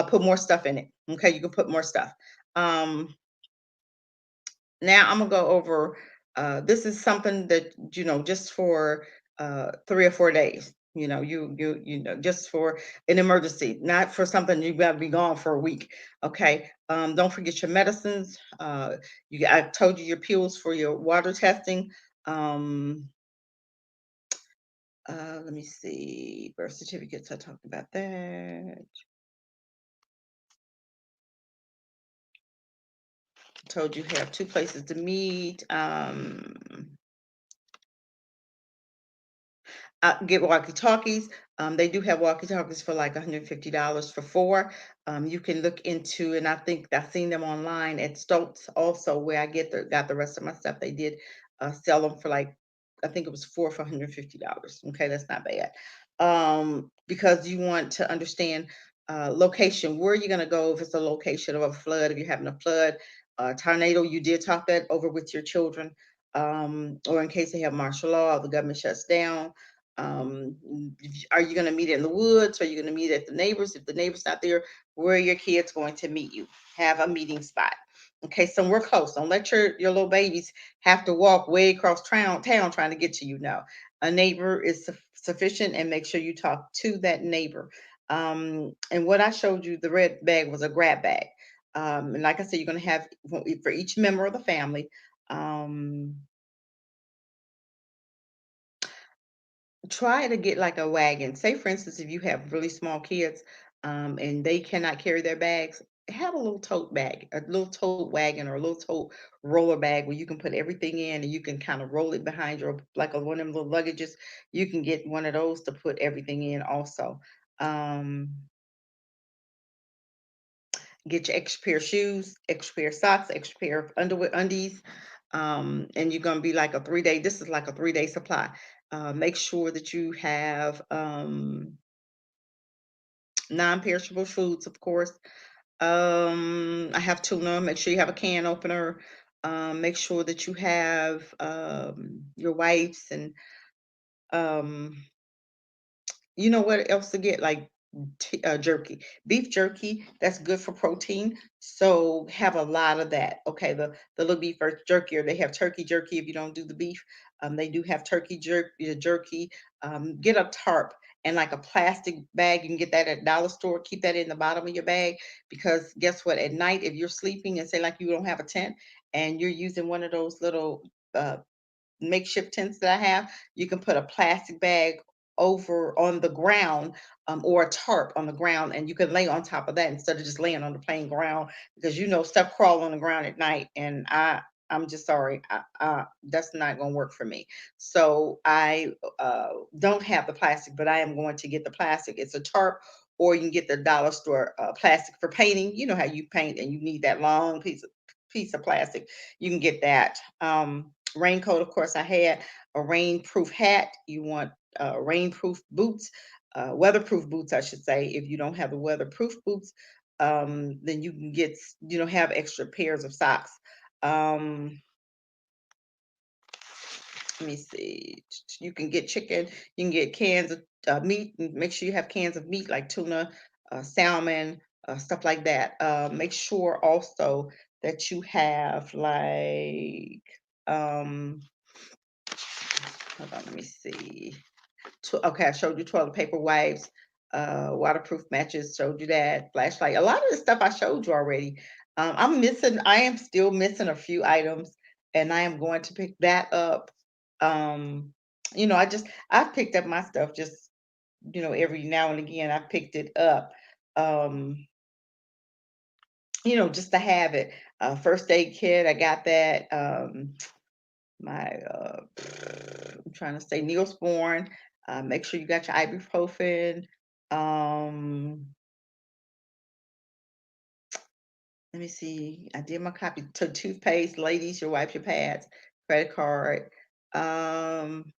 put more stuff in it. Okay. You can put more stuff. Um, Now I'm gonna go over. This is something that just for 3 or 4 days. Just for an emergency, not for something you got to be gone for a week. Okay. Don't forget your medicines. I told you your pills for your water testing. Um, Let me see. Birth certificates. I talked about that. Told you have 2 places to meet. Get walkie-talkies. They do have walkie-talkies for like $150 for 4. You can look into, and I think I've seen them online at Stoltz also, where I got the rest of my stuff. They did sell them for like, I think it was 4 for $150. Okay, that's not bad. Because you want to understand location. Where you're gonna go if it's a location of a flood, if you're having a flood, tornado. You did talk that over with your children, or in case they have martial law, the government shuts down. um, are you going to meet in the woods? Are you going to meet at the neighbors? If the neighbor's not there, where are your kids going to meet you? Have a meeting spot. Okay, somewhere close. Don't let your little babies have to walk way across town trying to get to you. No, a neighbor is sufficient, and make sure you talk to that neighbor. And what I showed you, the red bag was a grab bag. And like I said, you're going to have for each member of the family. Um, Try to get like a wagon. Say, for instance, if you have really small kids, and they cannot carry their bags, have a little tote bag, a little tote wagon, or a little tote roller bag where you can put everything in, and you can kind of roll it behind your, like one of them little luggages. You can get one of those to put everything in also. Um, get your extra pair of shoes, extra pair of socks, extra pair of underwear, undies. And you're gonna be like a 3 day. This is like a 3 day supply. Make sure that you have non-perishable foods, of course. I have tuna. Make sure you have a can opener. Make sure that you have your wipes and um, you know what else to get? Like jerky, beef jerky. That's good for protein. So have a lot of that. Okay, the little beef jerky, or they have turkey jerky if you don't do the beef. They do have turkey jerky. Get a tarp and like a plastic bag. You can get that at dollar store. Keep that in the bottom of your bag, because guess what? At night, if you're sleeping and say like you don't have a tent and you're using one of those little makeshift tents that I have, you can put a plastic bag over on the ground, or a tarp on the ground, and you can lay on top of that instead of just laying on the plain ground, because stuff crawl on the ground at night, and I'm just sorry, that's not going to work for me. So I don't have the plastic, but I am going to get the plastic. It's a tarp, or you can get the dollar store plastic for painting. You know how you paint and you need that long piece of plastic. You can get that. Raincoat, of course, I had a rainproof hat. You want rainproof boots, weatherproof boots, I should say. If you don't have the weatherproof boots, then you can get, have extra pairs of socks. Um, Let me see. You can get chicken. You can get cans of meat. And make sure you have cans of meat like tuna, salmon, stuff like that. Make sure also that you have like um, hold on, let me see. Okay, I showed you toilet paper wipes, waterproof matches, showed you that, flashlight. A lot of the stuff I showed you already. I am still missing a few items, and I am going to pick that up. Um, I've picked up my stuff just, every now and again, I picked it up. um, just to have it. First aid kit, I got that. My I'm trying to say Neosporin. Make sure you got your ibuprofen. Um, Let me see. I did my copy to toothpaste, ladies, your wipes, your pads, credit card. Um,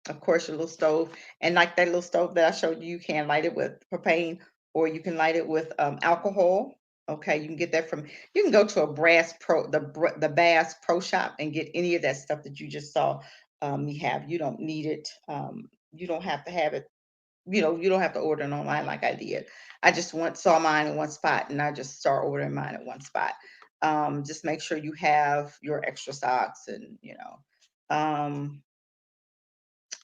of course, your little stove. And like that little stove that I showed you, you can light it with propane or you can light it with alcohol. Okay, you can get that from, you can go to a Brass Pro, the Bass Pro Shop and get any of that stuff that you just saw me have. You don't need it. You don't have to have it, you don't have to order it online like I did. I just saw mine in one spot and I just start ordering mine at one spot. Just make sure you have your extra socks and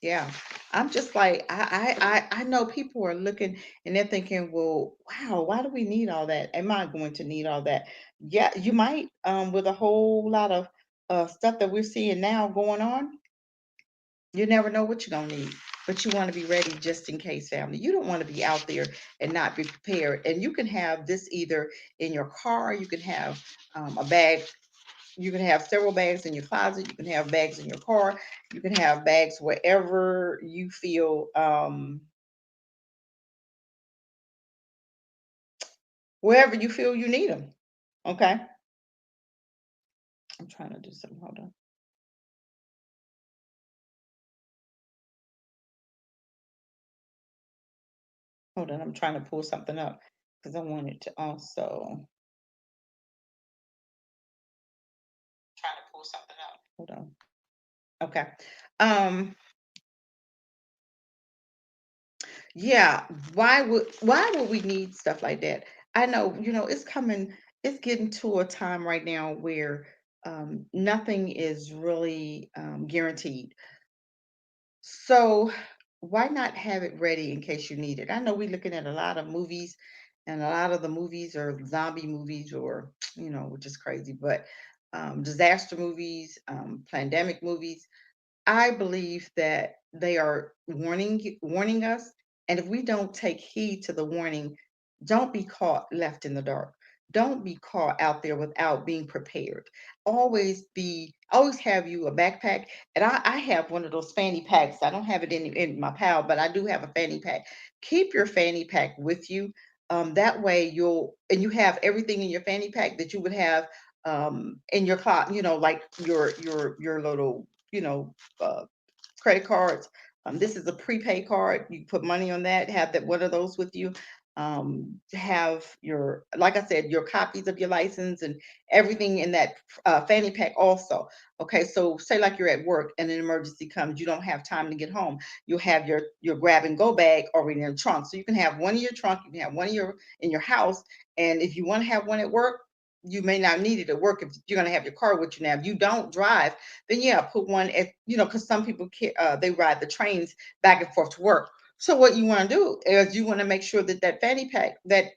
yeah. I'm just like I know people are looking and they're thinking, well, wow, why do we need all that? Am I going to need all that? Yeah, you might with a whole lot of stuff that we're seeing now going on. You never know what you're gonna need, but you want to be ready just in case, family. You don't want to be out there and not be prepared. And you can have this either in your car, you can have a bag, you can have several bags in your closet, you can have bags in your car, you can have bags wherever you feel you need them. Okay. I'm trying to do something. Hold on. Hold on. I'm trying to pull something up because I wanted to also trying to pull something up. Hold on. Okay. Um, Yeah, why would we need stuff like that? I know, it's getting to a time right now where nothing is really guaranteed. So why not have it ready in case you need it? I know we're looking at a lot of movies, and a lot of the movies are zombie movies or, which is crazy, but disaster movies, pandemic movies. I believe that they are warning us, and if we don't take heed to the warning, don't be caught left in the dark. Don't be caught out there without being prepared. Always have you a backpack, and I have one of those fanny packs. I don't have it in my pal, but I do have a fanny pack. Keep your fanny pack with you. That way you have everything in your fanny pack that you would have in your closet. Like your little uh, credit cards. This is a prepaid card. You put money on that. Have that one of those with you. Have your, like I said, your copies of your license and everything in that fanny pack also. Okay, so say like you're at work and an emergency comes, you don't have time to get home. You'll have your grab and go bag already in the trunk. So you can have one in your trunk, you can have one in your house, and if you want to have one at work, you may not need it at work if you're going to have your car with you. Now, if you don't drive, then yeah, put one at, because some people they ride the trains back and forth to work. So what you want to do is you want to make sure that that fanny pack, that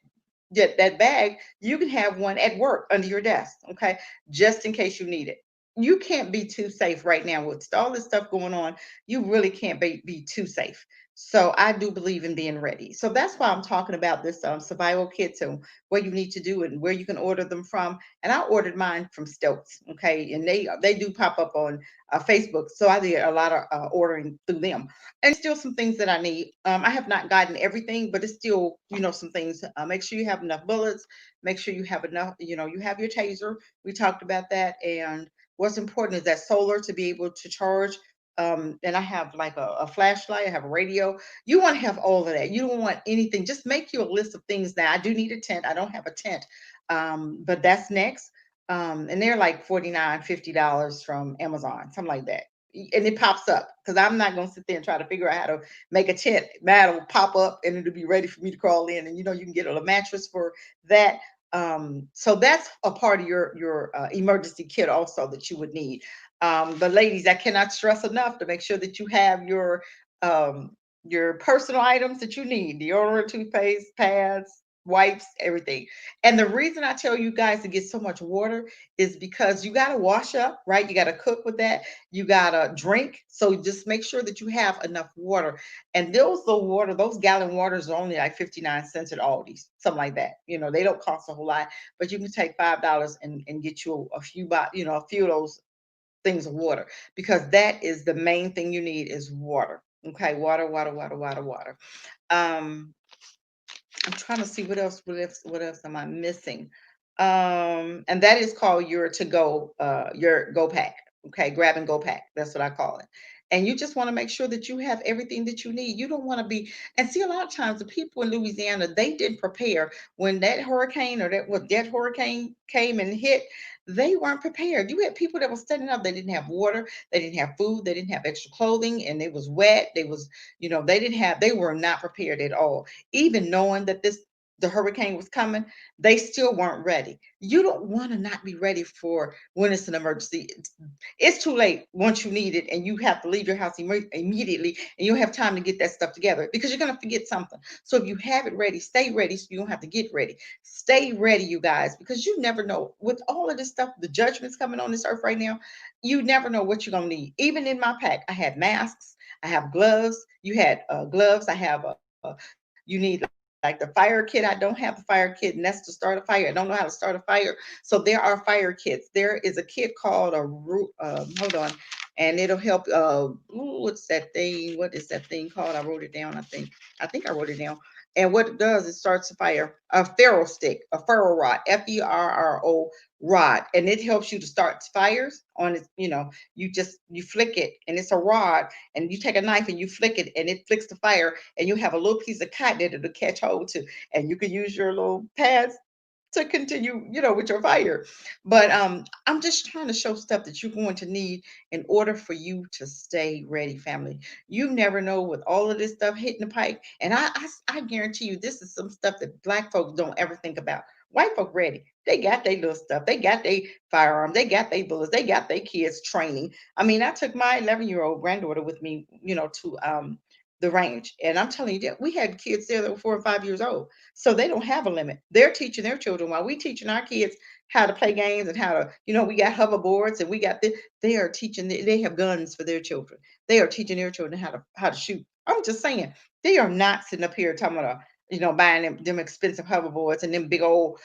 bag, you can have one at work under your desk, okay, just in case you need it. You can't be too safe right now with all this stuff going on. You really can't be too safe. So I do believe in being ready. So that's why I'm talking about this survival kit and what you need to do and where you can order them from. And I ordered mine from Stokes, okay, and they do pop up on Facebook. So I did a lot of ordering through them, and still some things that I need. I have not gotten everything, but it's still, some things. Make sure you have enough bullets. Make sure you have enough, you have your taser. We talked about that. And what's important is that solar to be able to charge. And I have like a flashlight, I have a radio. You want to have all of that. You don't want anything. Just make you a list of things. Now, I do need a tent. I don't have a tent, but that's next. And they're like $49, $50 from Amazon, something like that, and it pops up because I'm not going to sit there and try to figure out how to make a tent. That'll pop up and it'll be ready for me to crawl in. And you can get a mattress for that. So that's a part of your emergency kit also that you would need. But ladies, I cannot stress enough to make sure that you have um, your personal items that you need: deodorant, toothpaste, pads, wipes, everything. And the reason I tell you guys to get so much water is because you got to wash up, right? You got to cook with that. You got to drink. So just make sure that you have enough water. And those gallon waters are only like 59 cents at Aldi's, something like that. They don't cost a whole lot, but you can take $5 and get you a few, a few of those things of water, because that is the main thing you need is water. Okay, water, water, water, water, water. Um, I'm trying to see what else am I missing? And that is called your go pack. Okay, grab and go pack. That's what I call it. And you just want to make sure that you have everything that you need. You don't want to be, and see, a lot of times the people in Louisiana, they didn't prepare when that hurricane or that hurricane came and hit. They weren't prepared. You had people that were standing up. They didn't have water. They didn't have food. They didn't have extra clothing, and it was wet. They were not prepared at all, even knowing that the hurricane was coming. They still weren't ready. You don't want to not be ready for when it's an emergency. It's too late once you need it and you have to leave your house immediately, and you don't have time to get that stuff together because you're going to forget something. So if you have it ready, stay ready so you don't have to get ready. Stay ready, you guys, because you never know. With all of this stuff, the judgment's coming on this earth right now, you never know what you're going to need. Even in my pack, I had masks, I have gloves. You had gloves. I have you need like the fire kit. I don't have the fire kit, and that's to start a fire. I don't know how to start a fire. So there are fire kits. There is a kit called hold on, and it'll help. What's that thing? What is that thing called? I wrote it down. I think I wrote it down. And what it does, it starts a fire. A ferro stick, a ferro rod, FERRO rod, and it helps you to start fires on it. You flick it, and it's a rod, and you take a knife and you flick it, and it flicks the fire, and you have a little piece of cotton that it'll catch hold to, and you can use your little pads to continue, with your fire. But I'm just trying to show stuff that you're going to need in order for you to stay ready, family. You never know with all of this stuff hitting the pike, and I guarantee you, this is some stuff that Black folks don't ever think about. White folk ready. They got their little stuff. They got their firearm. They got their bullets. They got their kids training. I mean, I took my 11-year-old granddaughter with me, to the range, and I'm telling you that we had kids there that were 4 or 5 years old, so they don't have a limit. They're teaching their children while we teaching our kids how to play games and how to, we got hoverboards and we got this. They are teaching. They have guns for their children. They are teaching their children how to shoot. I'm just saying, they are not sitting up here talking about, buying them expensive hoverboards and them big old.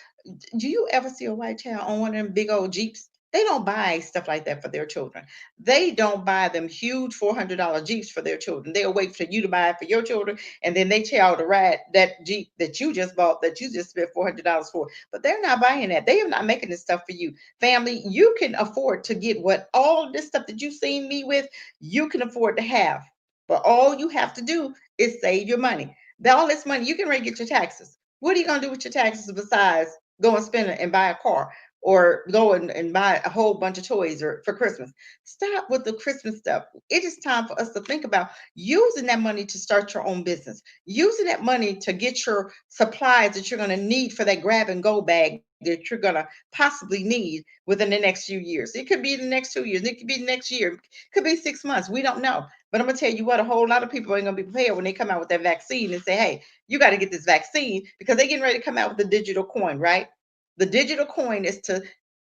Do you ever see a white child on one of them big old Jeeps? They don't buy stuff like that for their children. They don't buy them huge $400 Jeeps for their children. They'll wait for you to buy it for your children, and then they tell to ride that Jeep that you just bought, that you just spent $400 for. But they're not buying that. They are not making this stuff for you. Family, you can afford to get what all this stuff that you've seen me with, you can afford to have. But all you have to do is save your money. All this money, you can already get your taxes. What are you going to do with your taxes besides go and spend it and buy a car, or go and buy a whole bunch of toys or for Christmas? Stop with the Christmas stuff. It is time for us to think about using that money to start your own business, using that money to get your supplies that you're going to need for that grab and go bag that you're going to possibly need within the next few years. It could be the next 2 years. It could be the next year. It could be 6 months. We don't know. But I'm going to tell you what, a whole lot of people ain't going to be prepared when they come out with that vaccine and say, hey, you got to get this vaccine, because they're getting ready to come out with the digital coin, right? The digital coin is to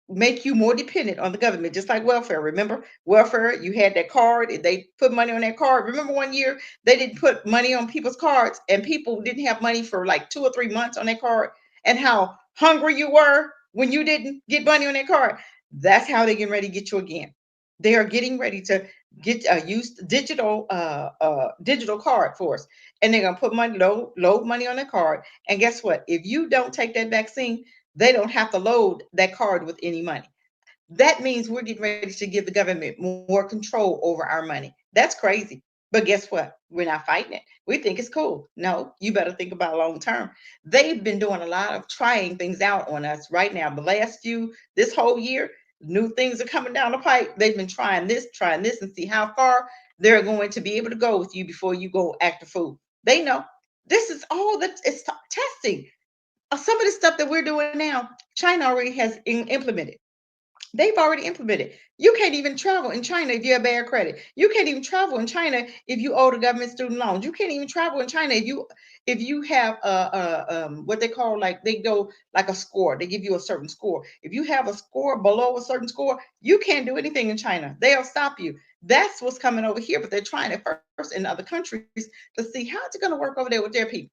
make you more dependent on the government, just like welfare. Remember, welfare, you had that card, and they put money on that card. Remember one year they didn't put money on people's cards, and people didn't have money for like 2 or 3 months on that card, and how hungry you were when you didn't get money on that card. That's how they're getting ready to get you again. They are getting ready to get use digital card for us, and they're gonna put money load money on the card. And guess what? If you don't take that vaccine, they don't have to load that card with any money. That means we're getting ready to give the government more control over our money. That's crazy. But guess what? We're not fighting it. We think it's cool. No, you better think about long term. They've been doing a lot of trying things out on us right now. This whole year, new things are coming down the pipe. They've been trying this, and see how far they're going to be able to go with you before you go act a fool. They know this is all that it's testing. Some of the stuff that we're doing now, China already has implemented. They've already implemented. You can't even travel in China if you have bad credit. You can't even travel in China if you owe the government student loans. You can't even travel in China if you have what they call, like, they go like a score. They give you a certain score. If you have a score below a certain score, you can't do anything in China. They'll stop you. That's what's coming over here, but they're trying it first in other countries to see how's it going to work over there with their people.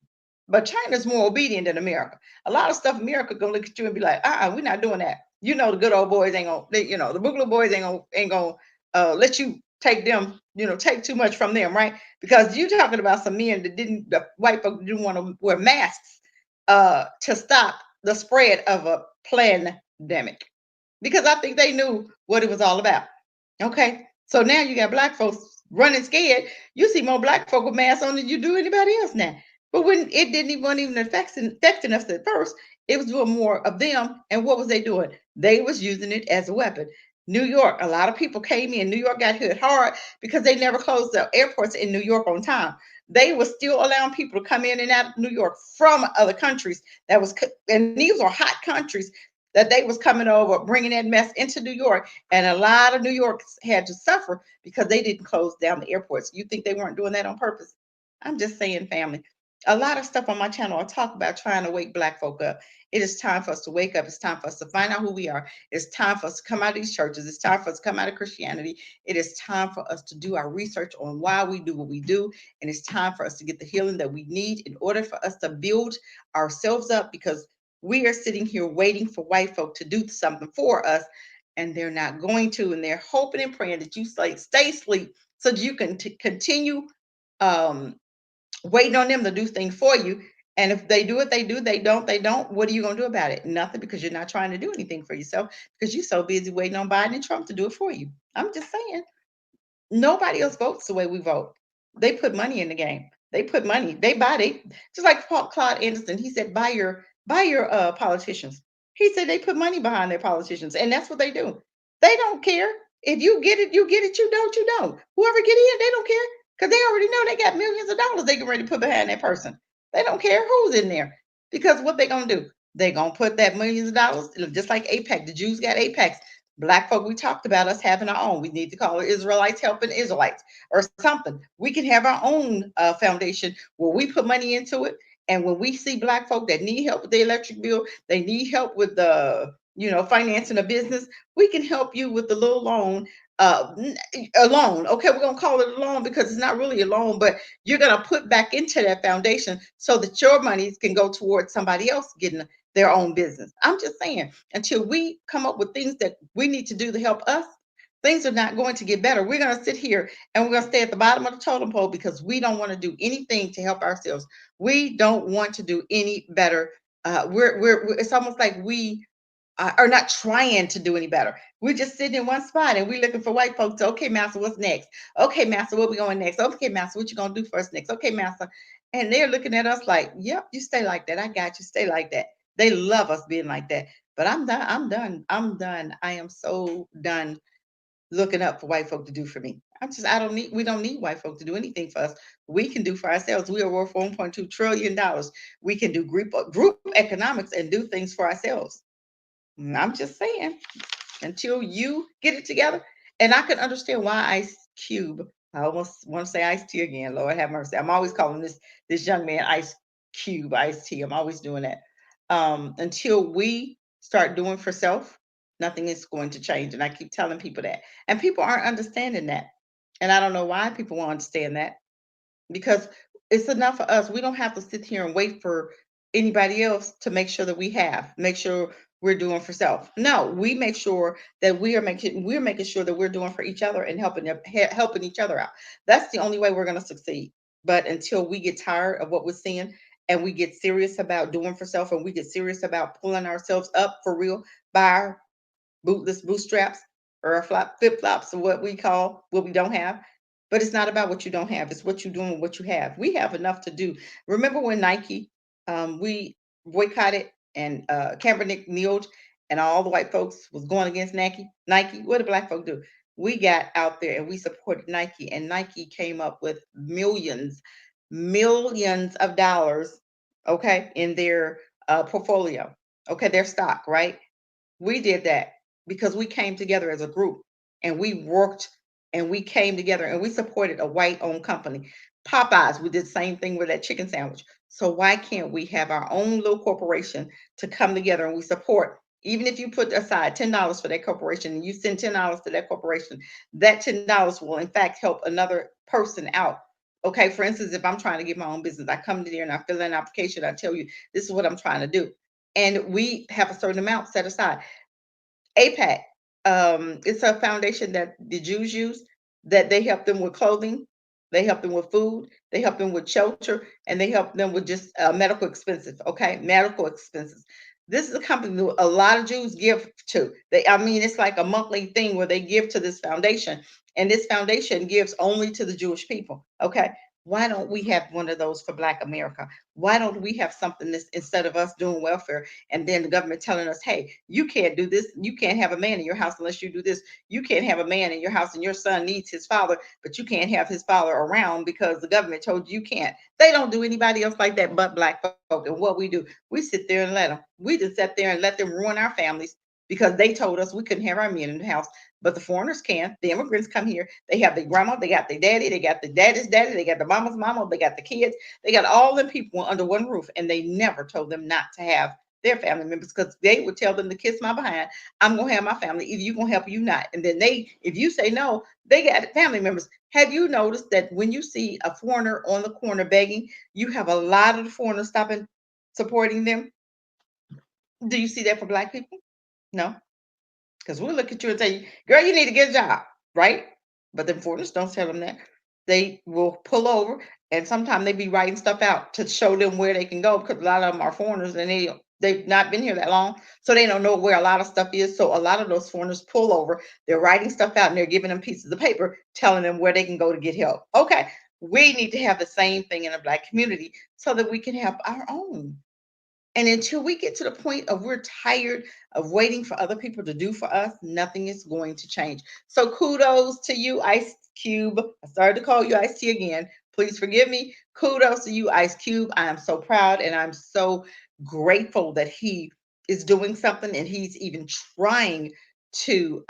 But China's more obedient than America. A lot of stuff America gonna look at you and be like, we're not doing that. You know, the good old boys ain't gonna, the boogaloo boys ain't gonna let you take them, take too much from them, right? Because you talking about some men that didn't, the white folks didn't want to wear masks to stop the spread of a pandemic, because I think they knew what it was all about. Okay, so now you got black folks running scared. You see more black folk with masks on than you do anybody else now. But when it didn't even, wasn't even affecting us at first, it was doing more of them. And what was they doing? They was using it as a weapon. New York, a lot of people came in. New York got hit hard because they never closed the airports in New York on time. They were still allowing people to come in and out of New York from other countries. And these are hot countries that they was coming over, bringing that mess into New York. And a lot of New Yorkers had to suffer because they didn't close down the airports. You think they weren't doing that on purpose? I'm just saying, family. A lot of stuff on my channel I talk about trying to wake black folk up. It is time for us to wake up. It's time for us to find out who we are. It's time for us to come out of these churches. It's time for us to come out of Christianity. It is time for us to do our research on why we do what we do. And it's time for us to get the healing that we need in order for us to build ourselves up, because we are sitting here waiting for white folk to do something for us, and they're not going to. And they're hoping and praying that you stay asleep so that you can continue um, waiting on them to do things for you. And if they do it, they do. They don't, they don't. What are you going to do about it? Nothing, because you're not trying to do anything for yourself, because you're so busy waiting on Biden and Trump to do it for you. I'm just saying. Nobody else votes the way we vote. They put money in the game. They put money. They buy. They just like Claude Anderson. He said, buy your politicians." He said they put money behind their politicians, and that's what they do. They don't care if you get it. You get it. You don't. You don't. Whoever get in, they don't care, because they already know they got millions of dollars they can ready to put behind that person. They don't care who's in there, because what they gonna do? They gonna put that millions of dollars, just like APAC. The Jews got APACs. Black folk, we talked about us having our own. We need to call it Israelites helping Israelites or something. We can have our own foundation where we put money into it. And when we see black folk that need help with the electric bill, they need help with the, financing a business, we can help you with the little loan. A loan. Okay, we're gonna call it a loan because it's not really a loan, but you're gonna put back into that foundation so that your monies can go towards somebody else getting their own business. I'm just saying, until we come up with things that we need to do to help us, things are not going to get better. We're going to sit here and we're going to stay at the bottom of the totem pole because we don't want to do anything to help ourselves. We don't want to do any better. It's almost like we are not trying to do any better. We're just sitting in one spot and we're looking for white folks. To, okay, master, what's next? Okay, master, what we going next? Okay, master, what you gonna do for us next? Okay, master. And they're looking at us like, yep, you stay like that. I got you. Stay like that. They love us being like that. But I'm done. I'm done. I'm done. I am so done looking up for white folk to do for me. We don't need white folk to do anything for us. We can do for ourselves. We are worth $1.2 trillion. We can do group economics and do things for ourselves. I'm just saying, until you get it together. And I can understand why Ice Cube, I almost want to say Ice T again, Lord have mercy. I'm always calling this young man Ice Cube, Ice T. I'm always doing that. Until we start doing for self, nothing is going to change. And I keep telling people that. And people aren't understanding that. And I don't know why people won't understand that, because it's enough for us. We don't have to sit here and wait for anybody else to make sure that make sure we're doing for self. No, we make sure that we're making sure that we're doing for each other and helping each other out. That's the only way we're going to succeed. But until we get tired of what we're seeing and we get serious about doing for self, and we get serious about pulling ourselves up for real by our bootless bootstraps or flip flops, or what we call what we don't have. But it's not about what you don't have. It's what you're doing with what you have. We have enough to do. Remember when Nike, we boycotted, and Kaepernick kneeled, and all the white folks was going against Nike. Nike, what did black folk do? We got out there and we supported Nike, and Nike came up with millions of dollars, okay, in their portfolio, okay, their stock, right? We did that. because we came together as a group and we worked and we came together and we supported a white owned company. Popeyes, we did the same thing with that chicken sandwich. So why can't we have our own little corporation to come together and we support? Even if you put aside $10 for that corporation and you send $10 to that corporation, that $10 will in fact help another person out. Okay, for instance, if I'm trying to get my own business, I come to there and I fill in an application. I tell you, this is what I'm trying to do. And we have a certain amount set aside. APAC, it's a foundation that the Jews use, that they help them with clothing, they help them with food, they help them with shelter, and they help them with just medical expenses. Okay, medical expenses. This is a company that a lot of Jews give to. I mean, it's like a monthly thing where they give to this foundation, and this foundation gives only to the Jewish people. Okay, why don't we have one of those for Black America? Why don't we have something this instead of us doing welfare? And then the government telling us, hey, you can't do this. You can't have a man in your house unless you do this. You can't have a man in your house and your son needs his father, but you can't have his father around because the government told you can't. They don't do anybody else like that but Black folk. And what we do, we sit there and let them. We just sat there and let them ruin our families because they told us we couldn't have our men in the house. But the foreigners can. The immigrants come here. They have their grandma, they got their daddy, they got the daddy's daddy, they got the mama's mama, they got the kids, they got all the people under one roof, and they never told them not to have their family members because they would tell them to kiss my behind. I'm gonna have my family. Either you gonna help or you not. And then if you say no, they got family members. Have you noticed that when you see a foreigner on the corner begging, you have a lot of the foreigners stopping supporting them? Do you see that for Black people? No, because we'll look at you and tell you, girl, you need to get a job, right? But the foreigners don't tell them that. They will pull over and sometimes they be writing stuff out to show them where they can go because a lot of them are foreigners and they've not been here that long. So they don't know where a lot of stuff is. So a lot of those foreigners pull over, they're writing stuff out and they're giving them pieces of paper telling them where they can go to get help. Okay. We need to have the same thing in the Black community so that we can help our own. And until we get to the point of we're tired of waiting for other people to do for us, nothing is going to change. So kudos to you, Ice Cube. I started to call you Ice T again. Please forgive me. Kudos to you, Ice Cube. I am so proud and I'm so grateful that he is doing something and he's even trying to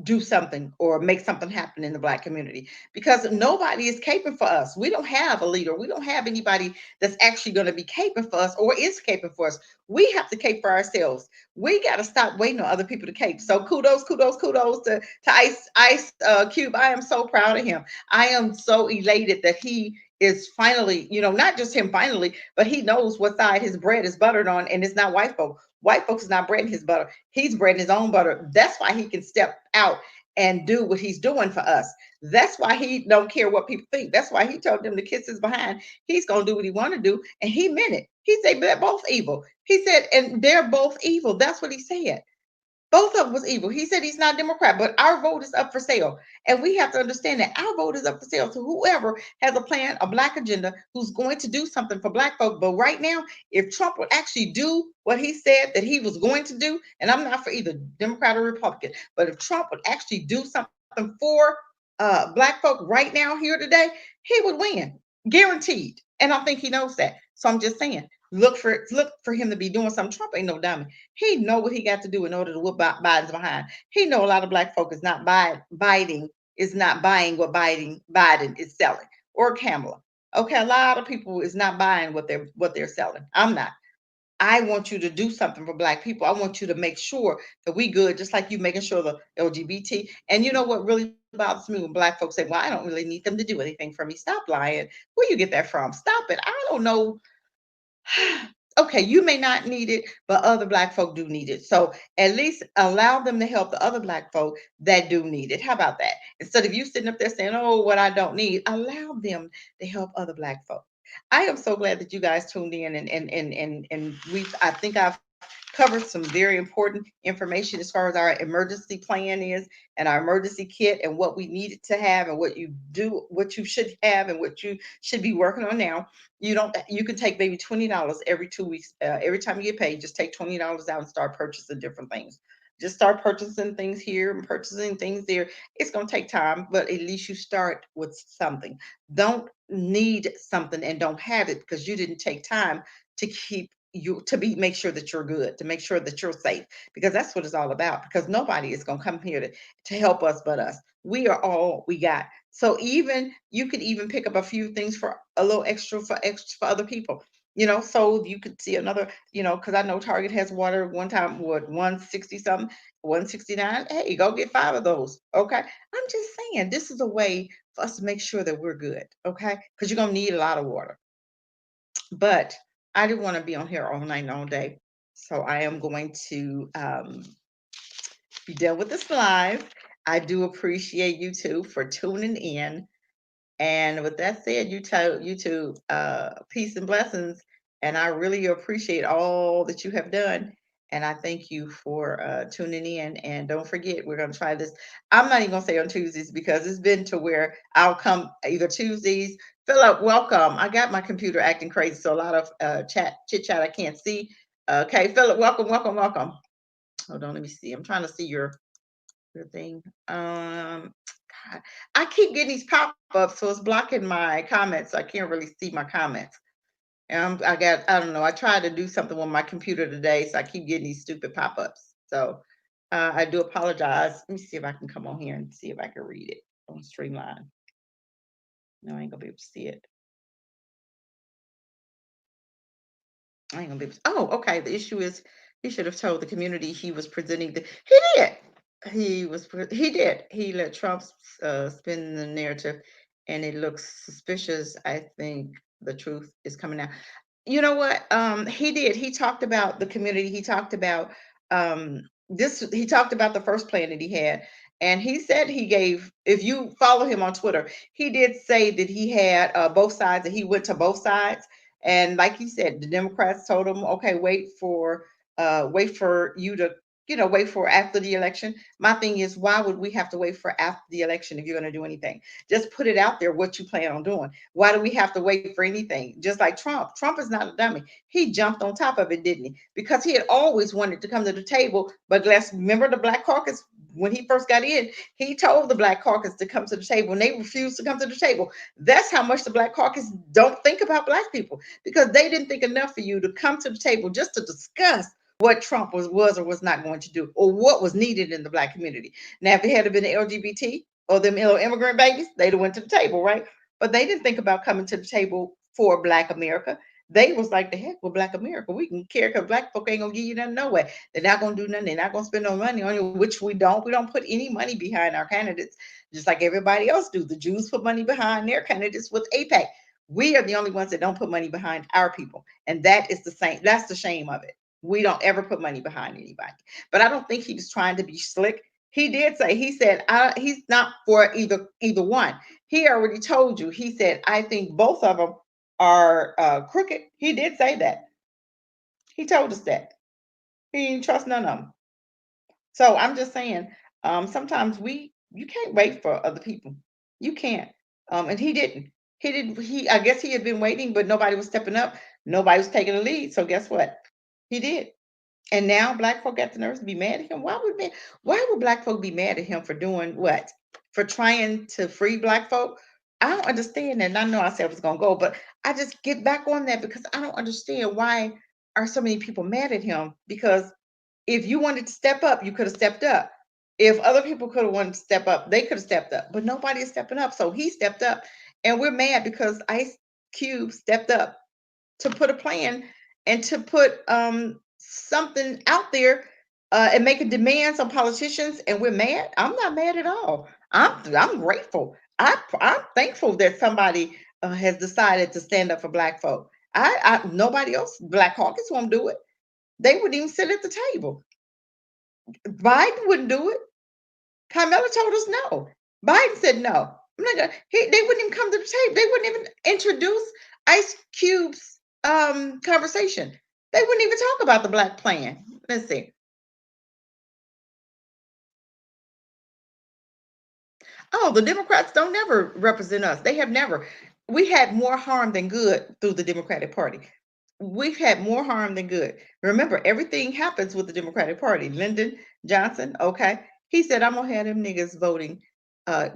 do something or make something happen in the Black community because nobody is caping for us. We don't have a leader. We don't have anybody that's actually going to be caping for us or is caping for us. We have to cape for ourselves. We got to stop waiting on other people to cape. So kudos, kudos, kudos to Ice Cube. I am so proud of him. I am so elated that he is finally, not just him finally, but he knows what side his bread is buttered on, and it's not white folk. White folks is not breading his butter. He's breading his own butter. That's why he can step out and do what he's doing for us. That's why he don't care what people think. That's why he told them to kiss his behind. He's gonna do what he want to do, and he meant it. He said they're both evil. He said, and they're both evil. That's what he said. Both of them was evil. He said he's not Democrat, but our vote is up for sale. And we have to understand that our vote is up for sale. So whoever has a plan, a Black agenda, who's going to do something for Black folk. But right now, if Trump would actually do what he said that he was going to do, and I'm not for either Democrat or Republican, but if Trump would actually do something for Black folk right now, here today, he would win. Guaranteed. And I think he knows that. So I'm just saying, look for him to be doing something. Trump ain't no dummy. He know what he got to do in order to whoop Biden's behind. He know a lot of Black folk is not buying what Biden is selling or Kamala. Okay, a lot of people is not buying what they're selling. I'm not. I want you to do something for Black people. I want you to make sure that we good, just like you making sure the LGBT. And you know what really bothers me when Black folks say, "Well, I don't really need them to do anything for me." Stop lying. Where you get that from? Stop it. I don't know. Okay, you may not need it, but other Black folk do need it. So at least allow them to help the other Black folk that do need it. How about that? Instead of you sitting up there saying, "Oh, what I don't need," allow them to help other Black folk. I am so glad that you guys tuned in and I think I've covered some very important information as far as our emergency plan is and our emergency kit and what we needed to have and what you should have and what you should be working on now. You can take maybe $20 every 2 weeks. Every time you get paid, just take $20 out and start purchasing different things. Just start purchasing things here and purchasing things there. It's going to take time, but at least you start with something. Don't need something and don't have it because you didn't take time to keep you to be make sure that you're good, to make sure that you're safe, because that's what it's all about. Because nobody is going to come here to help us but us. We are all we got. So even you could even pick up a few things for a little extra for other people. So you could see another, because I know Target has water one time, what, 160 something, 169. Hey, go get five of those. Okay. I'm just saying this is a way for us to make sure that we're good. Okay. Because you're gonna need a lot of water. But I didn't want to be on here all night and all day. So I am going to be done with this live. I do appreciate you too for tuning in. And with that said, YouTube, peace and blessings. And I really appreciate all that you have done. And I thank you for tuning in. And don't forget, we're going to try this. I'm not even going to say on Tuesdays because it's been to where I'll come either Tuesdays. Philip, welcome. I got my computer acting crazy, so a lot of chit chat I can't see. Okay, Philip, welcome, welcome, welcome. Hold on, let me see. I'm trying to see your thing. God, I keep getting these pop-ups, so it's blocking my comments. So I can't really see my comments. And I don't know. I tried to do something with my computer today, so I keep getting these stupid pop-ups. So I do apologize. Let me see if I can come on here and see if I can read it on Streamline. No, I ain't gonna be able to see it. I ain't gonna be able to. Oh, okay. The issue is he should have told the community he was presenting he did. He did. He let Trump spin the narrative, and it looks suspicious. I think the truth is coming out. You know what? He did. He talked about the community. He talked about this. He talked about the first plan that he had, and he said he gave. If you follow him on Twitter, he did say that he had both sides. That he went to both sides, and like he said, the Democrats told him, "Okay, wait for you to." Wait for after the election. My thing is, why would we have to wait for after the election if you're going to do anything? Just put it out there what you plan on doing. Why do we have to wait for anything? Just like Trump. Trump is not a dummy. He jumped on top of it, didn't he? Because he had always wanted to come to the table. But let's remember the Black Caucus when he first got in. He told the Black Caucus to come to the table, and they refused to come to the table. That's how much the Black Caucus don't think about Black people, because they didn't think enough for you to come to the table just to discuss what Trump was or was not going to do, or what was needed in the Black community. Now, if it had been the LGBT or them immigrant babies, they'd have went to the table, right? But they didn't think about coming to the table for Black America. They was like, the heck with Black America. We can care because Black folk ain't gonna give you nothing no way. They're not gonna do nothing. They're not gonna spend no money on you, which we don't. We don't put any money behind our candidates, just like everybody else do. The Jews put money behind their candidates with APAC. We are the only ones that don't put money behind our people, and that is the same. That's the shame of it. We don't ever put money behind anybody. But I don't think he was trying to be slick. He did say, he said, he's not for either one. He already told you. He said, I think both of them are crooked. He did say that. He told us that. He didn't trust none of them. So I'm just saying, sometimes you can't wait for other people. You can't. And he didn't. I guess he had been waiting, but nobody was stepping up. Nobody was taking the lead. So guess what? He did. And now Black folk got the nerves to be mad at him. Why would Black folk be mad at him for doing what? For trying to free Black folk? I don't understand that. And I know I said I was gonna go, but I just get back on that because I don't understand why are so many people mad at him. Because if you wanted to step up, you could have stepped up. If other people could have wanted to step up, they could have stepped up. But nobody is stepping up. So he stepped up. And we're mad because Ice Cube stepped up to put a plan and to put something out there and making demands on politicians, and we're mad. I'm not mad at all. I'm grateful. I'm thankful that somebody has decided to stand up for Black folk. Nobody else, Black Caucus won't do it. They wouldn't even sit at the table. Biden wouldn't do it. Carmela told us no. Biden said no. I'm not gonna, they wouldn't even come to the table. They wouldn't even introduce Ice Cube's conversation. They wouldn't even talk about the Black plan. Let's see. Oh, the Democrats don't never represent us. They have never. We had more harm than good through the Democratic Party. We've had more harm than good. Remember, everything happens with the Democratic Party. Lyndon Johnson, okay, he said, I'm gonna have them niggas voting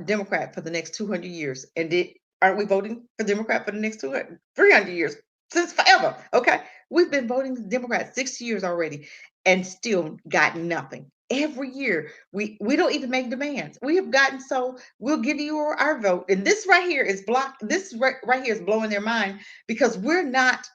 Democrat for the next 200 years. And aren't we voting for Democrat for the next 200, 300 years? Since forever, okay? We've been voting Democrats 6 years already and still got nothing. Every year, we don't even make demands. We have gotten so we'll give you our vote, and this right here is block. This right here is blowing their mind because we've not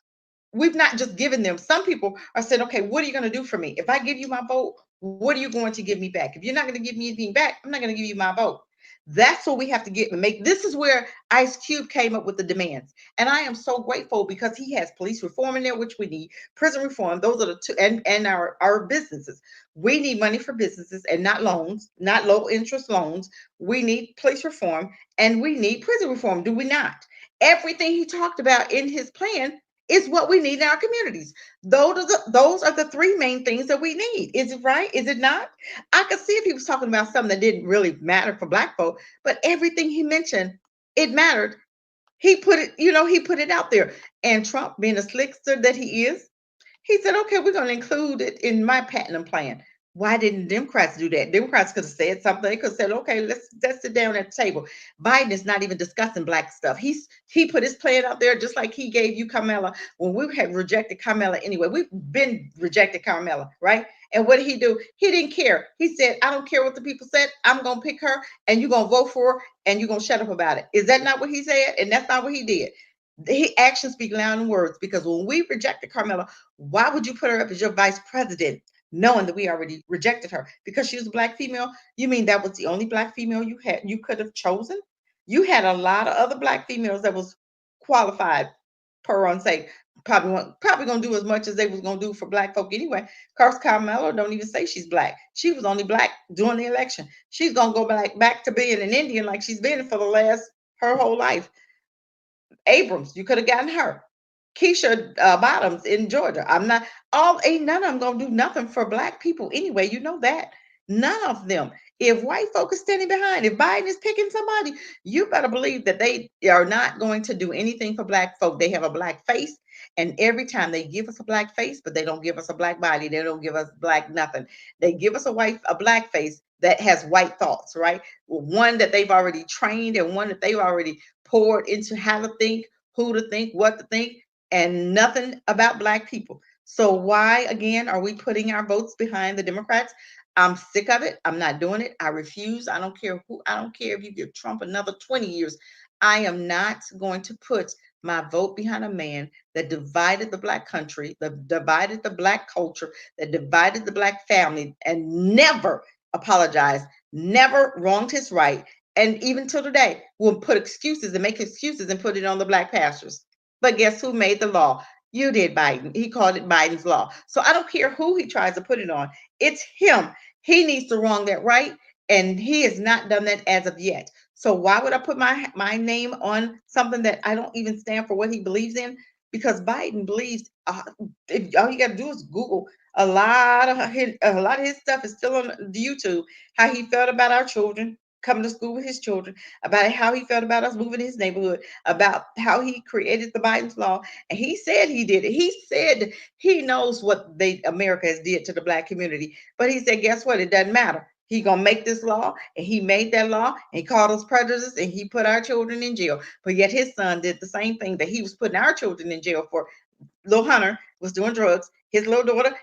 just given them. Some people are saying, okay, what are you going to do for me? If I give you my vote, what are you going to give me back? If you're not going to give me anything back, I'm not going to give you my vote. That's what we have to get and make. This is where Ice Cube came up with the demands. And I am so grateful because he has police reform in there, which we need, prison reform. Those are the two, and our businesses. We need money for businesses and not loans, not low interest loans. We need police reform and we need prison reform. Do we not? Everything he talked about in his plan is what we need in our communities. Those are the three main things that we need. Is it right? Is it not? I could see if he was talking about something that didn't really matter for Black folk, but everything he mentioned, it mattered. He put it out there. And Trump, being a slickster that he is, he said, okay, we're going to include it in my platinum plan. Why didn't Democrats do that? Democrats could have said something. They could have said, okay, let's sit down at the table. Biden is not even discussing Black stuff. He put his plan out there just like he gave you Kamala when we had rejected Kamala anyway. We've been rejected Kamala, right? And what did he do? He didn't care. He said, I don't care what the people said. I'm going to pick her and you're going to vote for her and you're going to shut up about it. Is that not what he said? And that's not what he did. He actions speak louder than words because when we rejected Carmela, why would you put her up as your vice president, knowing that we already rejected her because she was a Black female? You mean that was the only Black female you could have chosen? You had a lot of other Black females that was qualified per on say probably gonna do as much as they was gonna do for Black folk anyway. Cause Carmelo don't even say she's Black. She was only Black during the election. She's gonna go back to being an Indian like she's been for the last her whole life. Abrams, you could have gotten her. Keisha Bottoms in Georgia. I'm not all ain't none of them gonna do nothing for Black people anyway. You know that. None of them. If white folk are standing behind, if Biden is picking somebody, you better believe that they are not going to do anything for Black folk. They have a Black face, and every time they give us a Black face, but they don't give us a Black body. They don't give us Black nothing. They give us a Black face that has white thoughts, right? One that they've already trained and one that they've already poured into how to think, who to think, what to think, and nothing about Black people. So, why again are we putting our votes behind the Democrats? I'm sick of it. I'm not doing it. I refuse. I don't care if you give Trump another 20 years. I am not going to put my vote behind a man that divided the Black country, that divided the Black culture, that divided the Black family, and never apologized, never wronged his right, and even till today will put excuses and make excuses and put it on the Black pastors. But guess who made the law? You did, Biden. He called it Biden's law. So I don't care who he tries to put it on. It's him. He needs to wrong that right, and he has not done that as of yet. So why would I put my name on something that I don't even stand for what he believes in? Because Biden believes all you got to do is Google a lot of his stuff is still on the YouTube. How he felt about our children coming to school with his children, about how he felt about us moving in his neighborhood, about how he created the Biden's law, and he said he did it. He said he knows what America has did to the Black community, but he said, guess what? It doesn't matter. He gonna make this law, and he made that law, and he called us predators, and he put our children in jail. But yet his son did the same thing that he was putting our children in jail for. Little Hunter was doing drugs. His little daughter,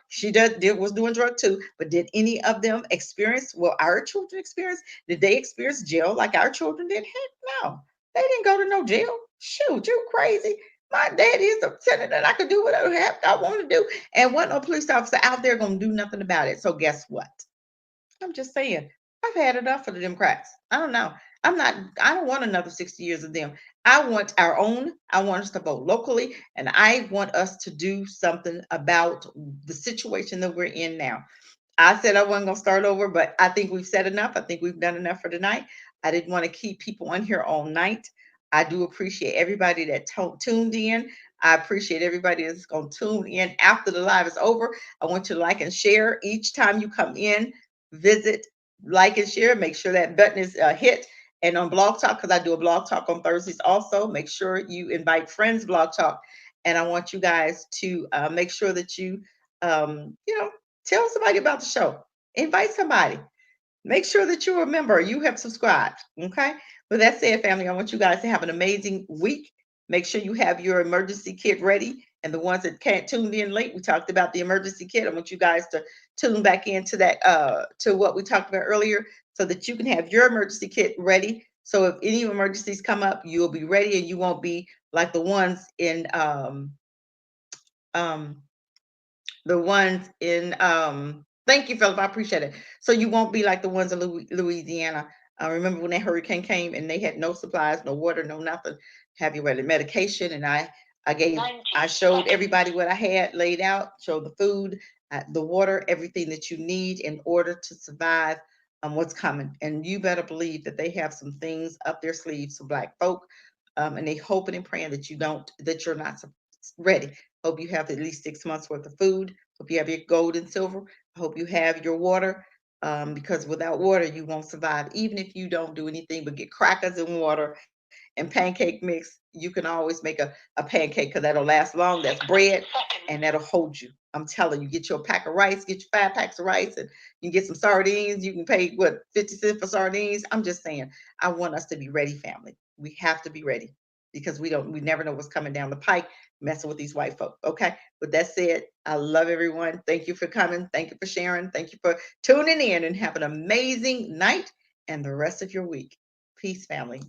was doing drugs too. But did any of them experience? Well, our children experience? Did they experience jail like our children did? Heck no, they didn't go to no jail. Shoot, you crazy? My daddy is a senator, and I could do whatever I want to do, and wasn't no police officer out there gonna do nothing about it. So guess what? I'm just saying, I've had enough for the Democrats. I don't know. I don't want another 60 years of them. I want our own. I want us to vote locally, and I want us to do something about the situation that we're in now. I said I wasn't going to start over, but I think we've said enough. I think we've done enough for tonight. I didn't want to keep people on here all night. I do appreciate everybody that tuned in. I appreciate everybody that's going to tune in after the live is over. I want you to like and share each time you come in. Visit, like and share. Make sure that button is hit. And on Blog Talk, because I do a Blog Talk on Thursdays also, make sure you invite friends, Blog Talk. And I want you guys to make sure that you tell somebody about the show. Invite somebody. Make sure that you remember you have subscribed. Okay. With that said, family, I want you guys to have an amazing week. Make sure you have your emergency kit ready. And the ones that can't tune in late, we talked about the emergency kit. I want you guys to tune back into that to what we talked about earlier, so that you can have your emergency kit ready. So if any emergencies come up, you'll be ready and you won't be like um the ones in thank you, Philip, I appreciate it. So you won't be like the ones in Louisiana. I remember when that hurricane came and they had no supplies, no water, no nothing. Have you ready medication? And I showed everybody what I had laid out, showed the food, the water, everything that you need in order to survive what's coming. And you better believe that they have some things up their sleeves for Black folk, and they hoping and praying that you're not ready. Hope you have at least 6 months worth of food. Hope you have your gold and silver. I hope you have your water, because without water, you won't survive. Even if you don't do anything but get crackers and water and pancake mix, you can always make a pancake because that'll last long. That's bread and that'll hold you. I'm telling you, get your pack of rice, get your 5 packs of rice, and you can get some sardines. You can pay what, 50 cents for sardines. I'm just saying, I want us to be ready, family. We have to be ready because we never know what's coming down the pike messing with these white folk. Okay. With that said, I love everyone. Thank you for coming. Thank you for sharing. Thank you for tuning in, and have an amazing night and the rest of your week. Peace, family.